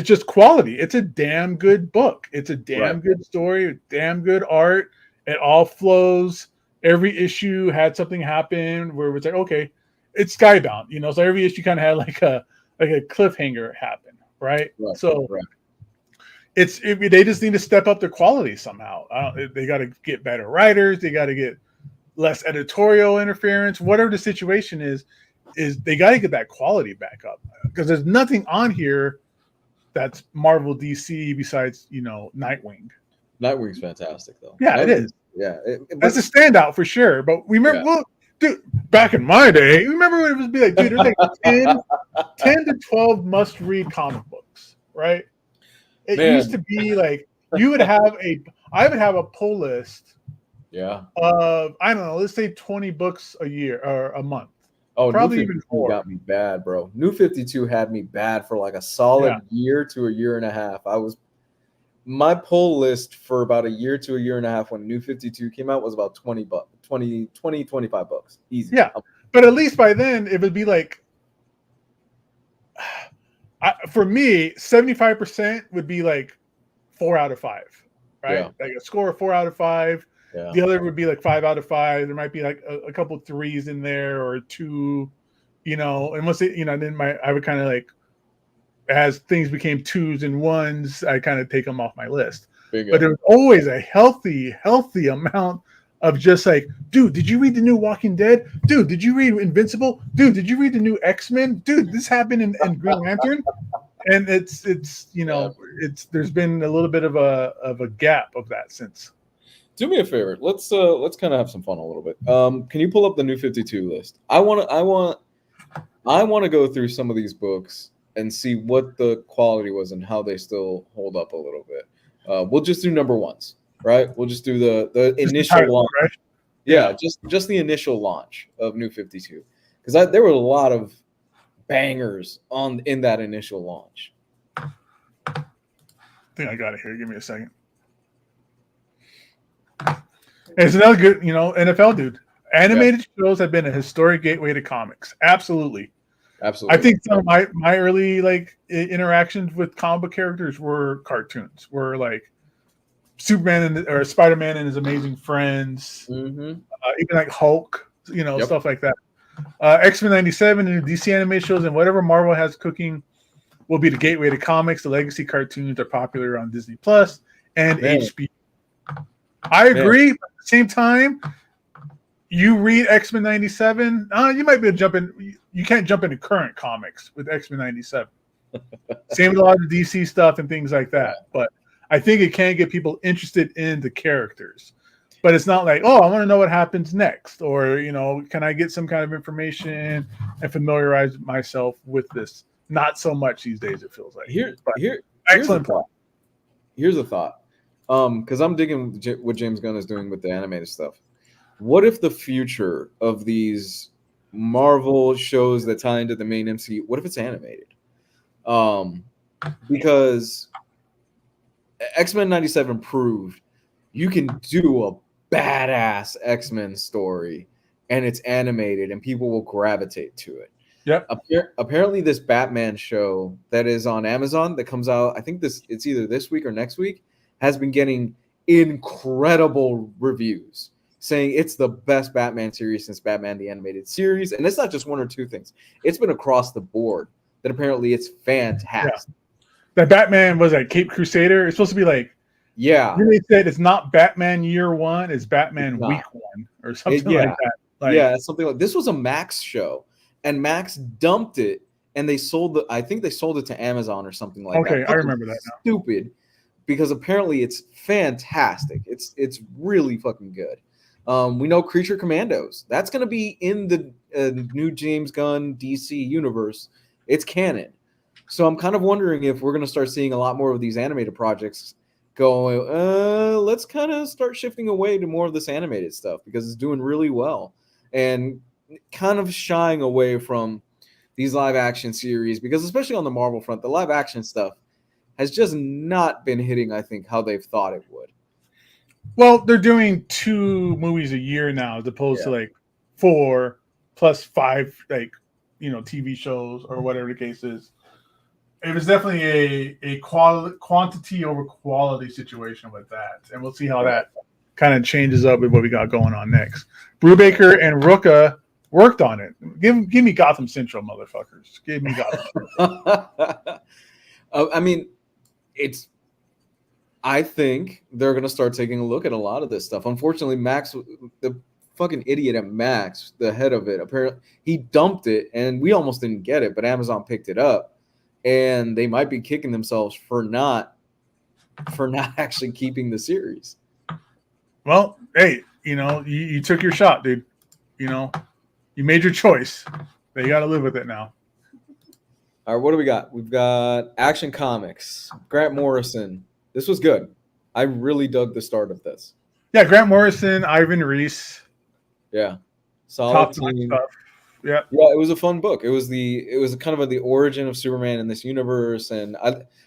Speaker 1: just quality. It's a damn good book. It's a damn good story, damn good art. It all flows. Every issue had something happen where it's like, okay, it's Skybound, so every issue kind of had like a cliffhanger happen, right? So they just need to step up their quality somehow. They got to get better writers. They got to get less editorial interference. Whatever the situation is they got to get that quality back up, because there's nothing on here that's Marvel DC besides Nightwing.
Speaker 2: Nightwing's fantastic though.
Speaker 1: Yeah, it is.
Speaker 2: Yeah,
Speaker 1: that's a standout for sure. But we remember, dude, back in my day, remember when it was be like, dude, there's like 10 to 12 must-read comic books, right? It used to be like I would have a pull list.
Speaker 2: Yeah.
Speaker 1: Of I don't know, let's say 20 books a year or a month.
Speaker 2: Oh,
Speaker 1: probably even more.
Speaker 2: Got me bad, bro. New 52 had me bad for like a solid year to a year and a half. My pull list for about a year to a year and a half when New 52 came out was about 25 bucks. Easy.
Speaker 1: Yeah. But at least by then it would be like, for me, 75% would be like 4 out of 5, right?
Speaker 2: Yeah.
Speaker 1: Like a score of 4 out of 5. Yeah. The other would be like 5 out of 5. There might be like a couple 3s in there or 2, and once it, then I would kind of like, as things became 2s and 1s, I kind of take them off my list. But there was always a healthy amount of just like, dude, did you read the new Walking Dead? Dude, did you read Invincible? Dude, did you read the new X-Men? Dude, this happened in Green Lantern. And it's there's been a little bit of a gap of that since.
Speaker 2: Do me a favor. Let's kind of have some fun a little bit. Can you pull up the New 52 list? I want to go through some of these books and see what the quality was and how they still hold up a little bit. We'll just do number ones, right? We'll just do the initial launch. Right? Yeah, just the initial launch of New 52, because there were a lot of bangers in that initial launch.
Speaker 1: think I got it here. Give me a second. It's another good, NFL dude. Animated shows have been a historic gateway to comics. Absolutely. I think some of my early interactions with comic book characters were cartoons. Were like Superman or Spider-Man and his Amazing Friends, even like Hulk, stuff like that. X-Men 97 and DC animated shows and whatever Marvel has cooking will be the gateway to comics. The legacy cartoons are popular on Disney Plus and HBO. I agree, but at the same time, you read X-Men 97, you might be able to jump in. You can't jump into current comics with X-Men 97. Same with a lot of DC stuff and things like that. But I think it can get people interested in the characters. But it's not like, I want to know what happens next. Or, can I get some kind of information and familiarize myself with this? Not so much these days, it feels like. Excellent thought.
Speaker 2: Here's a thought. Because I'm digging what James Gunn is doing with the animated stuff. What if the future of these Marvel shows that tie into the main MCU, what if it's animated? Because X-Men 97 proved you can do a badass X-Men story and it's animated and people will gravitate to it.
Speaker 1: Yep.
Speaker 2: Apparently this Batman show that is on Amazon that comes out, I think it's either this week or next week, has been getting incredible reviews, saying it's the best Batman series since Batman the Animated Series. And it's not just one or two things. It's been across the board that apparently it's fantastic.
Speaker 1: Yeah. That Batman was like Cape Crusader. It's supposed to be like, they said it's not Batman Year One, it's Batman Week One or something like that.
Speaker 2: Something like this was a Max show, and Max dumped it, and they sold I think they sold it to Amazon or something like that.
Speaker 1: Okay, I remember that now.
Speaker 2: Stupid, because apparently it's fantastic. It's really fucking good. We know Creature Commandos. That's going to be in the new James Gunn DC universe. It's canon. So I'm kind of wondering if we're going to start seeing a lot more of these animated projects going, let's kind of start shifting away to more of this animated stuff because it's doing really well, and kind of shying away from these live action series, because especially on the Marvel front, the live action stuff has just not been hitting, I think, how they've thought it would.
Speaker 1: Well, they're doing 2 movies a year now as opposed to like 4 plus 5 TV shows or whatever the case is. It was definitely a quantity over quality situation with that. And we'll see how that kind of changes up with what we got going on next. Brubaker and Rucka worked on it. Give me Gotham Central, motherfuckers. Give me Gotham Central.
Speaker 2: I mean, I think they're going to start taking a look at a lot of this stuff. Unfortunately, Max, the fucking idiot at Max, the head of it, apparently he dumped it and we almost didn't get it, but Amazon picked it up. And they might be kicking themselves for not actually keeping the series.
Speaker 1: Well, hey, you took your shot, dude. You made your choice. They got to live with it now.
Speaker 2: All right, what do we got? We've got Action Comics. Grant Morrison. This was good. I really dug the start of this.
Speaker 1: Yeah, Grant Morrison, Ivan Reis.
Speaker 2: Yeah, solid
Speaker 1: team stuff. Yeah,
Speaker 2: it was a fun book. It was kind of the origin of Superman in this universe, and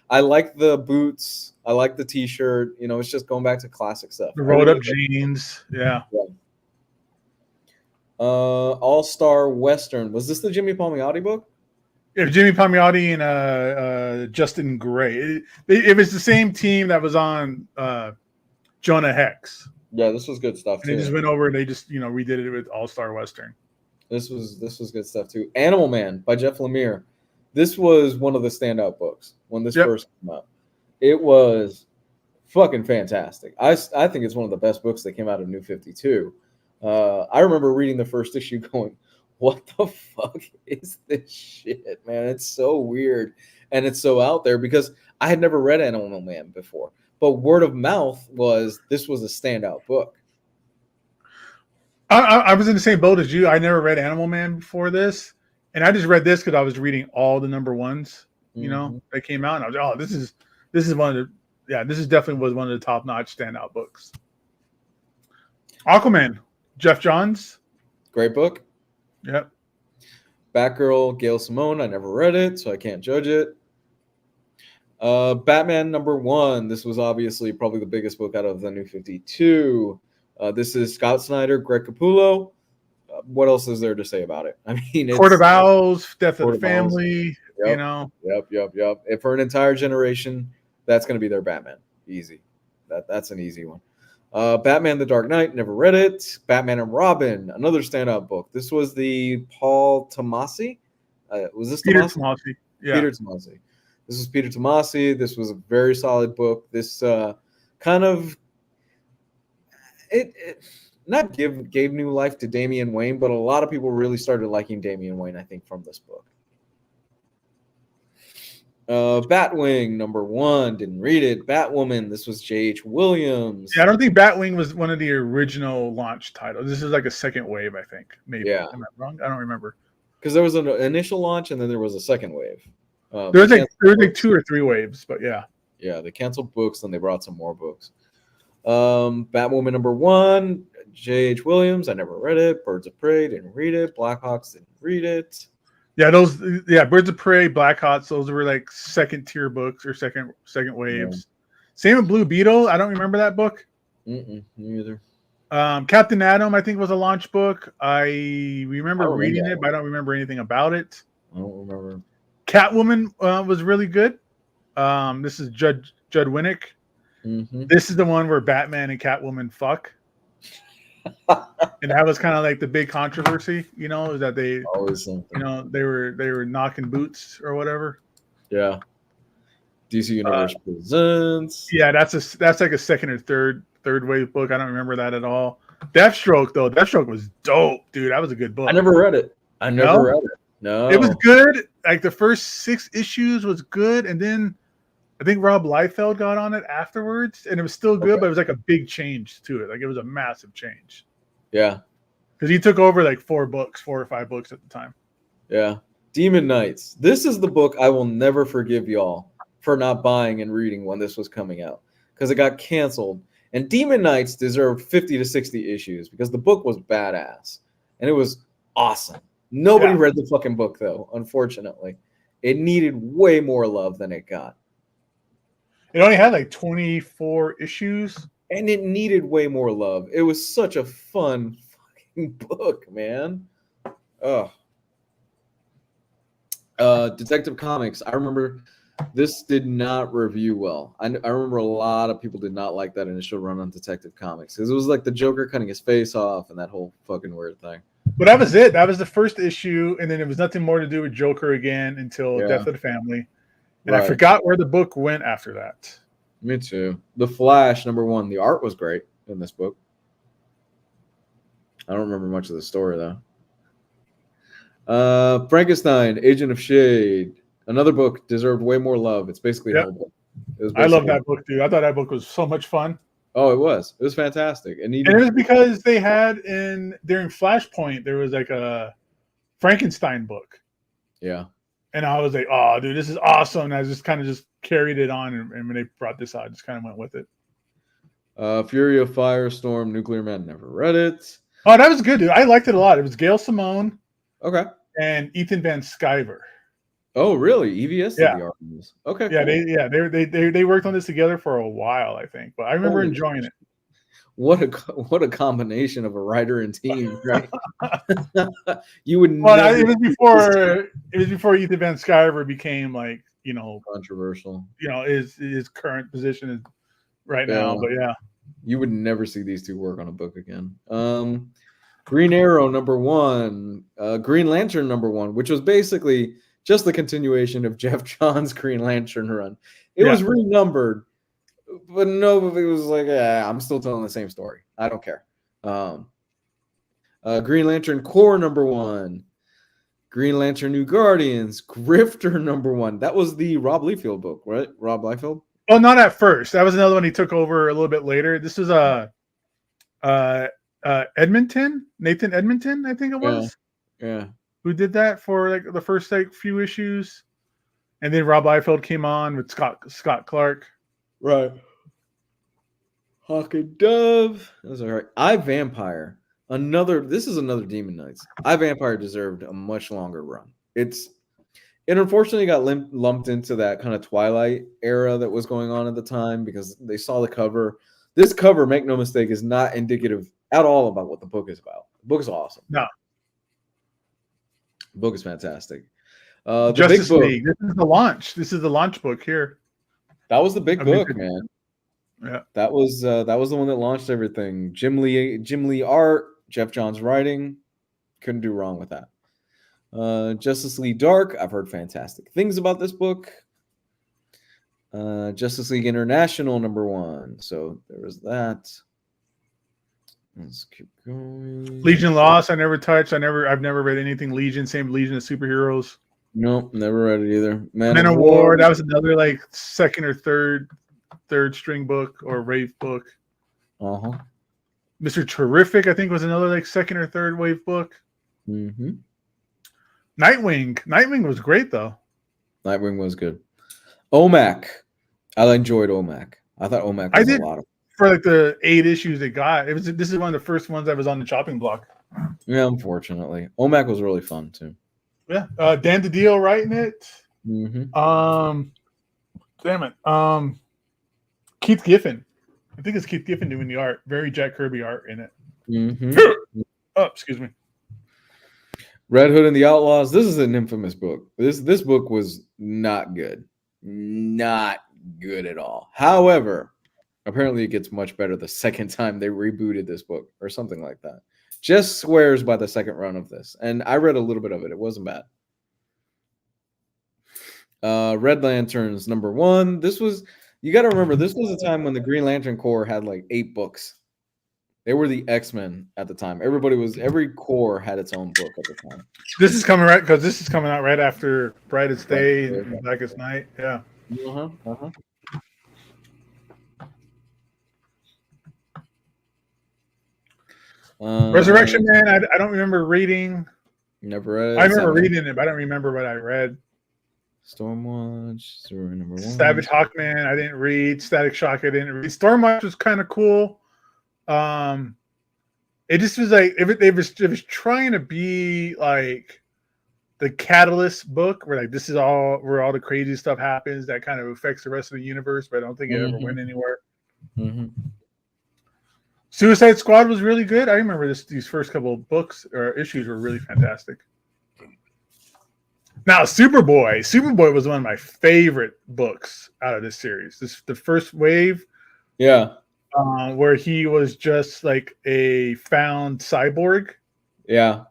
Speaker 2: I like the boots. I like the T-shirt. It's just going back to classic stuff.
Speaker 1: The rolled up jeans. Yeah.
Speaker 2: All-Star Western. Was this the Jimmy Palmiotti book?
Speaker 1: Yeah, Jimmy Palmiotti and Justin Gray. It was the same team that was on Jonah Hex.
Speaker 2: Yeah, this was good stuff too.
Speaker 1: They just went over and they just redid it with All-Star Western.
Speaker 2: This was good stuff too. Animal Man by Jeff Lemire. This was one of the standout books when this first came out. It was fucking fantastic. I think it's one of the best books that came out of New 52. I remember reading the first issue going, what the fuck is this shit, man? It's so weird and it's so out there, because I had never read Animal Man before. But word of mouth was this was a standout book.
Speaker 1: I was in the same boat as you. I never read Animal Man before this, and I just read this because I was reading all the number ones, that came out, and I was like, this is one of the this is definitely was one of the top notch standout books. Aquaman, Jeff Johns,
Speaker 2: great book.
Speaker 1: Yep.
Speaker 2: Batgirl, Gail Simone. I never read it, so I can't judge it. Batman #1. This was obviously probably the biggest book out of the New 52. This is Scott Snyder, Greg Capullo. What else is there to say about it? I mean, it's
Speaker 1: Court of Owls, Death of
Speaker 2: Court
Speaker 1: the
Speaker 2: of Owls.
Speaker 1: Family.
Speaker 2: Yep.
Speaker 1: You know.
Speaker 2: Yep. And for an entire generation, that's going to be their Batman. Easy. That's an easy one. Batman: The Dark Knight. Never read it. Batman and Robin. Another standout book. This was the Paul Tomasi. Was this
Speaker 1: Peter
Speaker 2: Tomasi?
Speaker 1: Tomasi. Yeah.
Speaker 2: Peter Tomasi. This was Peter Tomasi. This was a very solid book. This kind of it not gave new life to Damian Wayne, but a lot of people really started liking Damian Wayne, I think, from this book. Batwing #1, didn't read it. Batwoman, this was J.H. Williams.
Speaker 1: Yeah, I don't think Batwing was one of the original launch titles. This is like a second wave, I think. Maybe.
Speaker 2: Yeah.
Speaker 1: Am I wrong? I don't remember.
Speaker 2: Because there was an initial launch and then there was a second wave.
Speaker 1: There was like 2 or 3 waves, but yeah.
Speaker 2: Yeah, they canceled books, then they brought some more books. Batwoman #1, J.H. Williams. I never read it. Birds of Prey, didn't read it. Blackhawks, didn't read it.
Speaker 1: Yeah, Birds of Prey, Blackhawks, those were like second tier books or second waves. Yeah. Same with Blue Beetle. I don't remember that book.
Speaker 2: Me either.
Speaker 1: Captain Atom, I think, was a launch book. I remember reading it, but I don't remember anything about it.
Speaker 2: I don't remember.
Speaker 1: Catwoman was really good. This is Judd Winnick.
Speaker 2: Mm-hmm.
Speaker 1: This is the one where Batman and Catwoman fuck. And that was kind of like the big controversy, you know, is that they
Speaker 2: always something.
Speaker 1: You know, they were knocking boots or whatever.
Speaker 2: Yeah. DC Universe Presents.
Speaker 1: Yeah, that's like a second or third wave book. I don't remember that at all. Deathstroke was dope, dude. That was a good book.
Speaker 2: I never read it. No.
Speaker 1: It was good. Like the first 6 issues was good, and then I think Rob Liefeld got on it afterwards, and it was still good, but it was like a big change to it. Like it was a massive change.
Speaker 2: Yeah.
Speaker 1: Because he took over like 4 or 5 books at the time.
Speaker 2: Yeah. Demon Knights. This is the book I will never forgive y'all for not buying and reading when this was coming out. Because it got canceled. And Demon Knights deserved 50 to 60 issues because the book was badass. And it was awesome. Nobody read the fucking book, though, unfortunately. It needed way more love than it got.
Speaker 1: It only had like 24 issues.
Speaker 2: And it needed way more love. It was such a fun fucking book, man. Detective Comics. I remember this did not review well. I remember a lot of people did not like that initial run on Detective Comics because it was like the Joker cutting his face off and that whole fucking weird thing.
Speaker 1: But that was it. That was the first issue, and then it was nothing more to do with Joker again until Death of the Family. And I forgot where the book went after that.
Speaker 2: Me too. The Flash #1. The art was great in this book. I don't remember much of the story though. Frankenstein, Agent of Shade. Another book deserved way more love. It's basically a whole book.
Speaker 1: I love that book, dude. I thought that book was so much fun.
Speaker 2: Oh, it was. It was fantastic. And
Speaker 1: it was because they had during Flashpoint there was like a Frankenstein book.
Speaker 2: Yeah.
Speaker 1: And I was like, oh, dude, this is awesome. And I just kind of just carried it on. And when they brought this out, I just kind of went with it.
Speaker 2: Fury of Firestorm, Nuclear Man. Never read it.
Speaker 1: Oh, that was good, dude. I liked it a lot. It was Gail Simone.
Speaker 2: Okay.
Speaker 1: And Ethan Van Sciver.
Speaker 2: Oh, really? EVS did the art on this. Okay.
Speaker 1: Yeah, cool. They worked on this together for a while, I think. But I remember enjoying it.
Speaker 2: What a combination of a writer and team, right? You would.
Speaker 1: Well, it was before Ethan Van Sciver became like, you know,
Speaker 2: controversial.
Speaker 1: You know, his current position is right now. But yeah,
Speaker 2: you would never see these two work on a book again. Green Arrow #1, Green Lantern #1, which was basically just the continuation of Jeff Johns' Green Lantern run. It was renumbered. But nobody was like, I'm still telling the same story. I don't care. Green Lantern Corps #1. Green Lantern New Guardians. Grifter #1. That was the Rob Liefeld book, right? Rob Liefeld?
Speaker 1: Oh, not at first. That was another one he took over a little bit later. This was Edmonton. Nathan Edmonton, I think it was.
Speaker 2: Yeah.
Speaker 1: Who did that for like the first like few issues. And then Rob Liefeld came on with Scott Clark.
Speaker 2: Right. Hawk and Dove. That was all right. I Vampire. This is another Demon Knights. I Vampire deserved a much longer run. It's It unfortunately got lumped into that kind of Twilight era that was going on at the time because they saw the cover. This cover, make no mistake, is not indicative at all about what the book is about. The book is awesome.
Speaker 1: No.
Speaker 2: The book is fantastic. The
Speaker 1: Justice
Speaker 2: big book.
Speaker 1: League. This is the launch. This is the launch book here.
Speaker 2: That was the big book, man.
Speaker 1: Yeah.
Speaker 2: That was the one that launched everything. Jim Lee art, Jeff Johns writing. Couldn't do wrong with that. Justice League Dark. I've heard fantastic things about this book. Justice League International #1. So there was that. Let's keep going.
Speaker 1: Legion Lost. I never touched. I've never read anything Legion. Same Legion of Superheroes.
Speaker 2: Nope, never read it either.
Speaker 1: Man of War. That was another like second or third string book or wave book.
Speaker 2: Uh-huh.
Speaker 1: Mr. Terrific, I think, was another like second or third wave book.
Speaker 2: Mm-hmm.
Speaker 1: Nightwing was great though.
Speaker 2: Nightwing was good. OMAC. I enjoyed OMAC. I thought OMAC was a lot of
Speaker 1: for like the 8 issues they got. This is one of the first ones that was on the chopping block.
Speaker 2: Yeah, unfortunately. OMAC was really fun too.
Speaker 1: Yeah. Dan DiDio writing it.
Speaker 2: Mm-hmm.
Speaker 1: Damn it. Keith Giffen. I think it's Keith Giffen doing the art. Very Jack Kirby art in it.
Speaker 2: Mm-hmm.
Speaker 1: Oh, excuse me.
Speaker 2: Red Hood and the Outlaws. This is an infamous book. This book was not good. Not good at all. However, apparently it gets much better the second time they rebooted this book or something like that. Just swears by the second run of this. And I read a little bit of it. It wasn't bad. Red Lanterns #1. This was, you got to remember, this was a time when the Green Lantern Corps had like 8 books. They were the X-Men at the time. Every corps had its own book at the time.
Speaker 1: This is coming out right after Brightest Day and Blackest Night. Yeah. Resurrection Man, I don't remember reading.
Speaker 2: Never read it.
Speaker 1: I remember reading it, but I don't remember what I read.
Speaker 2: Stormwatch, #1.
Speaker 1: Savage Hawkman, I didn't read. Static Shock, I didn't read. Stormwatch was kind of cool. It just was like it was trying to be like the Catalyst book, where like this is where all the crazy stuff happens that kind of affects the rest of the universe, but I don't think it ever went anywhere.
Speaker 2: Mm-hmm.
Speaker 1: Suicide Squad was really good. I remember these first couple of books or issues were really fantastic. Now, Superboy was one of my favorite books out of this series. The first wave,
Speaker 2: yeah,
Speaker 1: where he was just like a found cyborg,
Speaker 2: yeah,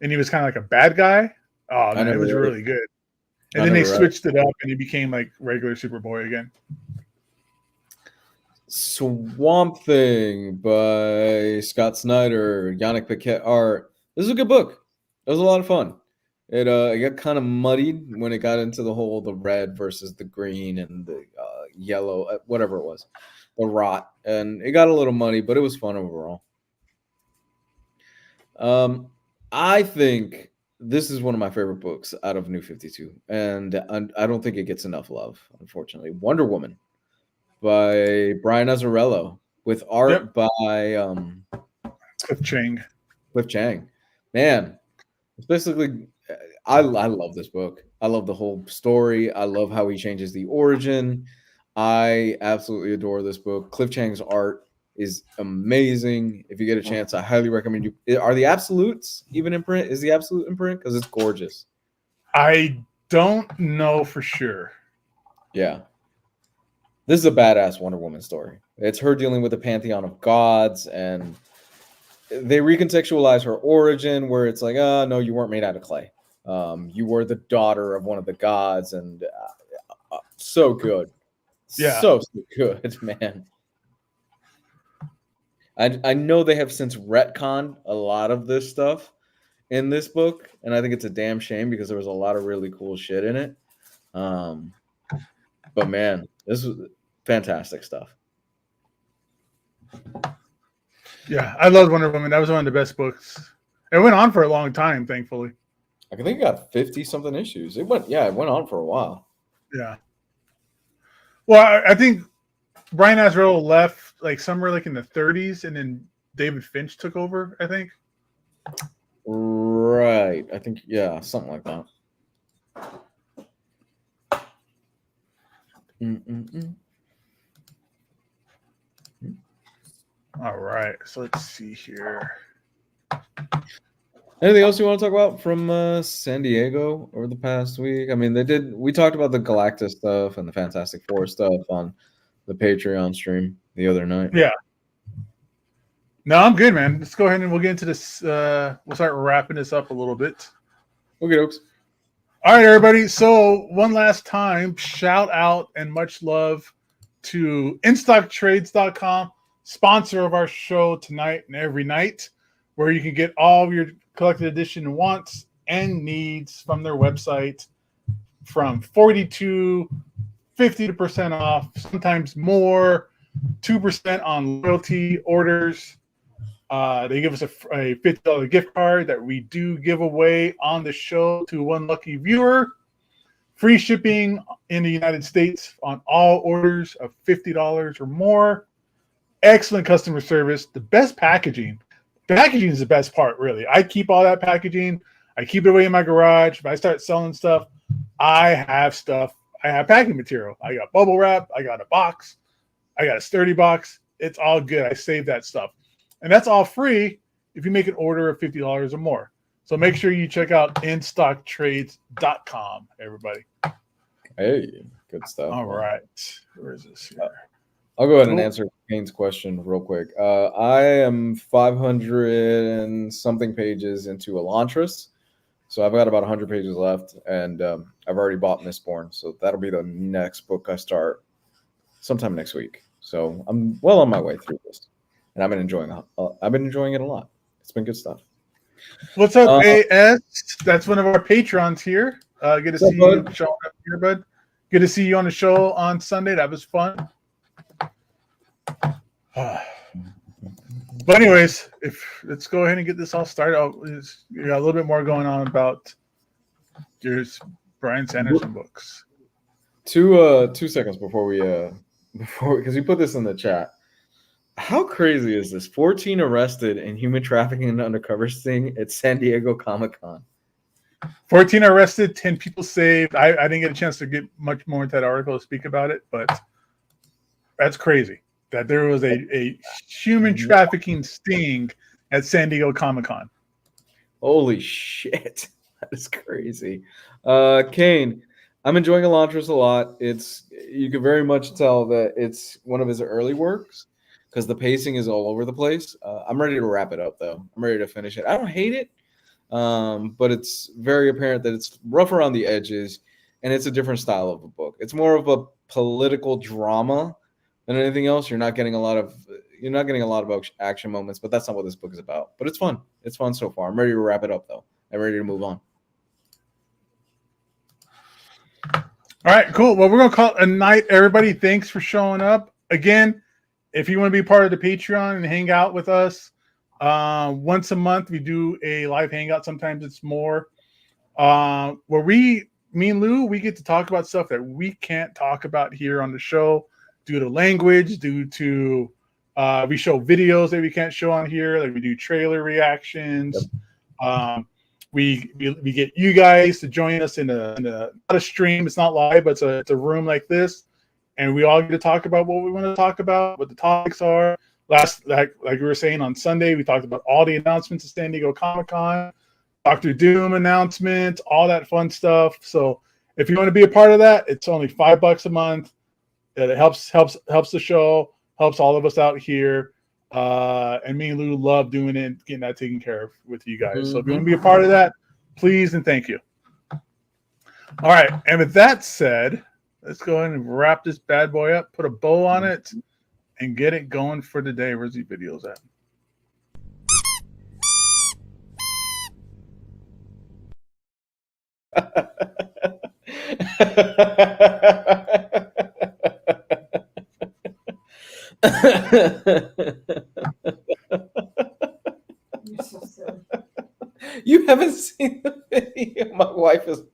Speaker 1: and he was kind of like a bad guy. Oh man, it was really good. And then they switched it up, and he became like regular Superboy again.
Speaker 2: Swamp Thing by Scott Snyder, Yannick Paquette art. This is a good book. It was a lot of fun. It got kind of muddied when it got into the red versus the green and the yellow, whatever it was, the rot, and it got a little muddy, but it was fun overall. I think this is one of my favorite books out of New 52, and I don't think it gets enough love, unfortunately. Wonder Woman by Brian Azzarello with art by
Speaker 1: Cliff
Speaker 2: Chang. Man, it's basically, I love this book. I love the whole story. I love how he changes the origin. I absolutely adore this book. Cliff Chang's art is amazing. If you get a chance, I highly recommend you. Are the Absolutes even in print? Is the Absolute in print? Because it's gorgeous.
Speaker 1: I don't know for sure.
Speaker 2: Yeah. This is a badass Wonder Woman story. It's her dealing with the pantheon of gods, and they recontextualize her origin where it's like, oh, no, you weren't made out of clay. You were the daughter of one of the gods, and so good.
Speaker 1: Yeah.
Speaker 2: So good, man. I know they have since retconned a lot of this stuff in this book, and I think it's a damn shame because there was a lot of really cool shit in it. But man, this was fantastic stuff.
Speaker 1: Yeah, I love Wonder Woman. That was one of the best books. It went on for a long time, thankfully.
Speaker 2: I think it got 50-something issues. It went on for a while.
Speaker 1: Yeah. Well, I think Brian Azzarello left like somewhere like in the 30s, and then David Finch took over, I think.
Speaker 2: Right. I think, yeah, something like that.
Speaker 1: All right, so let's see here.
Speaker 2: Anything else you want to talk about from San Diego over the past week? I mean, we talked about the Galactus stuff and the Fantastic Four stuff on the Patreon stream the other night.
Speaker 1: Yeah. No, I'm good, man. Let's go ahead and we'll get into this. We'll start wrapping this up a little bit.
Speaker 2: Okay, folks.
Speaker 1: All right, everybody. So one last time, shout out and much love to InStockTrades.com, sponsor of our show tonight and every night, where you can get all of your collected edition wants and needs from their website from 40 to 50% off, sometimes more, 2% on loyalty orders. They give us a $50 gift card that we do give away on the show to one lucky viewer. Free shipping in the United States on all orders of $50 or more. Excellent customer service. The best packaging. Packaging is the best part, really. I keep all that packaging. I keep it away in my garage. If I start selling stuff, I have stuff. I have packing material. I got bubble wrap. I got a box. I got a sturdy box. It's all good. I save that stuff. And that's all free if you make an order of $50 or more. So make sure you check out InStockTrades.com, everybody.
Speaker 2: Hey, good stuff.
Speaker 1: All right. Where is this here?
Speaker 2: I'll go ahead and answer Kane's question real quick. I am 500 and something pages into Elantris. So I've got about 100 pages left, and I've already bought Mistborn. So that'll be the next book I start sometime next week. So I'm well on my way through this. And I've been enjoying it a lot. It's been good stuff.
Speaker 1: What's up, AS? That's one of our patrons here. Good to see you showing up here, bud. Good to see you on the show on Sunday. That was fun. But anyways, let's go ahead and get this all started. You got a little bit more going on about your Brian Sanderson books.
Speaker 2: 2 seconds before because we put this in the chat. How crazy is this? 14 arrested in human trafficking and undercover sting at San Diego Comic-Con.
Speaker 1: 14 arrested, 10 people saved. I didn't get a chance to get much more into that article to speak about it, but that's crazy that there was a human trafficking sting at San Diego Comic-Con.
Speaker 2: Holy shit. That is crazy. Kane, I'm enjoying Elantris a lot. You can very much tell that it's one of his early works, because the pacing is all over the place. I'm ready to wrap it up, though. I'm ready to finish it. I don't hate it, but it's very apparent that it's rough around the edges, and it's a different style of a book. It's more of a political drama than anything else. You're not getting a lot of action moments, but that's not what this book is about. But it's fun. It's fun so far. I'm ready to wrap it up, though. I'm ready to move on.
Speaker 1: All right, cool. Well, we're going to call it a night, everybody. Thanks for showing up. Again, if you want to be part of the Patreon and hang out with us, once a month we do a live hangout. Sometimes it's more. Where me and Lou, we get to talk about stuff that we can't talk about here on the show due to language, due to we show videos that we can't show on here. Like we do trailer reactions. Yep. We get you guys to join us in a not a stream. It's not live, but it's a room like this. And we all get to talk about what we want to talk about, what the topics are. Like we were saying on Sunday, we talked about all the announcements of San Diego Comic-Con, Dr. Doom announcements, all that fun stuff. So if you want to be a part of that, it's only $5 a month. It helps the show, helps all of us out here. And me and Lou love doing it, getting that taken care of with you guys. Mm-hmm. So if you want to be a part of that, please and thank you. All right. And with that said, let's go ahead and wrap this bad boy up, put a bow on it, and get it going for the day. Where's the videos at?
Speaker 2: You're so silly. You haven't seen the video. My wife is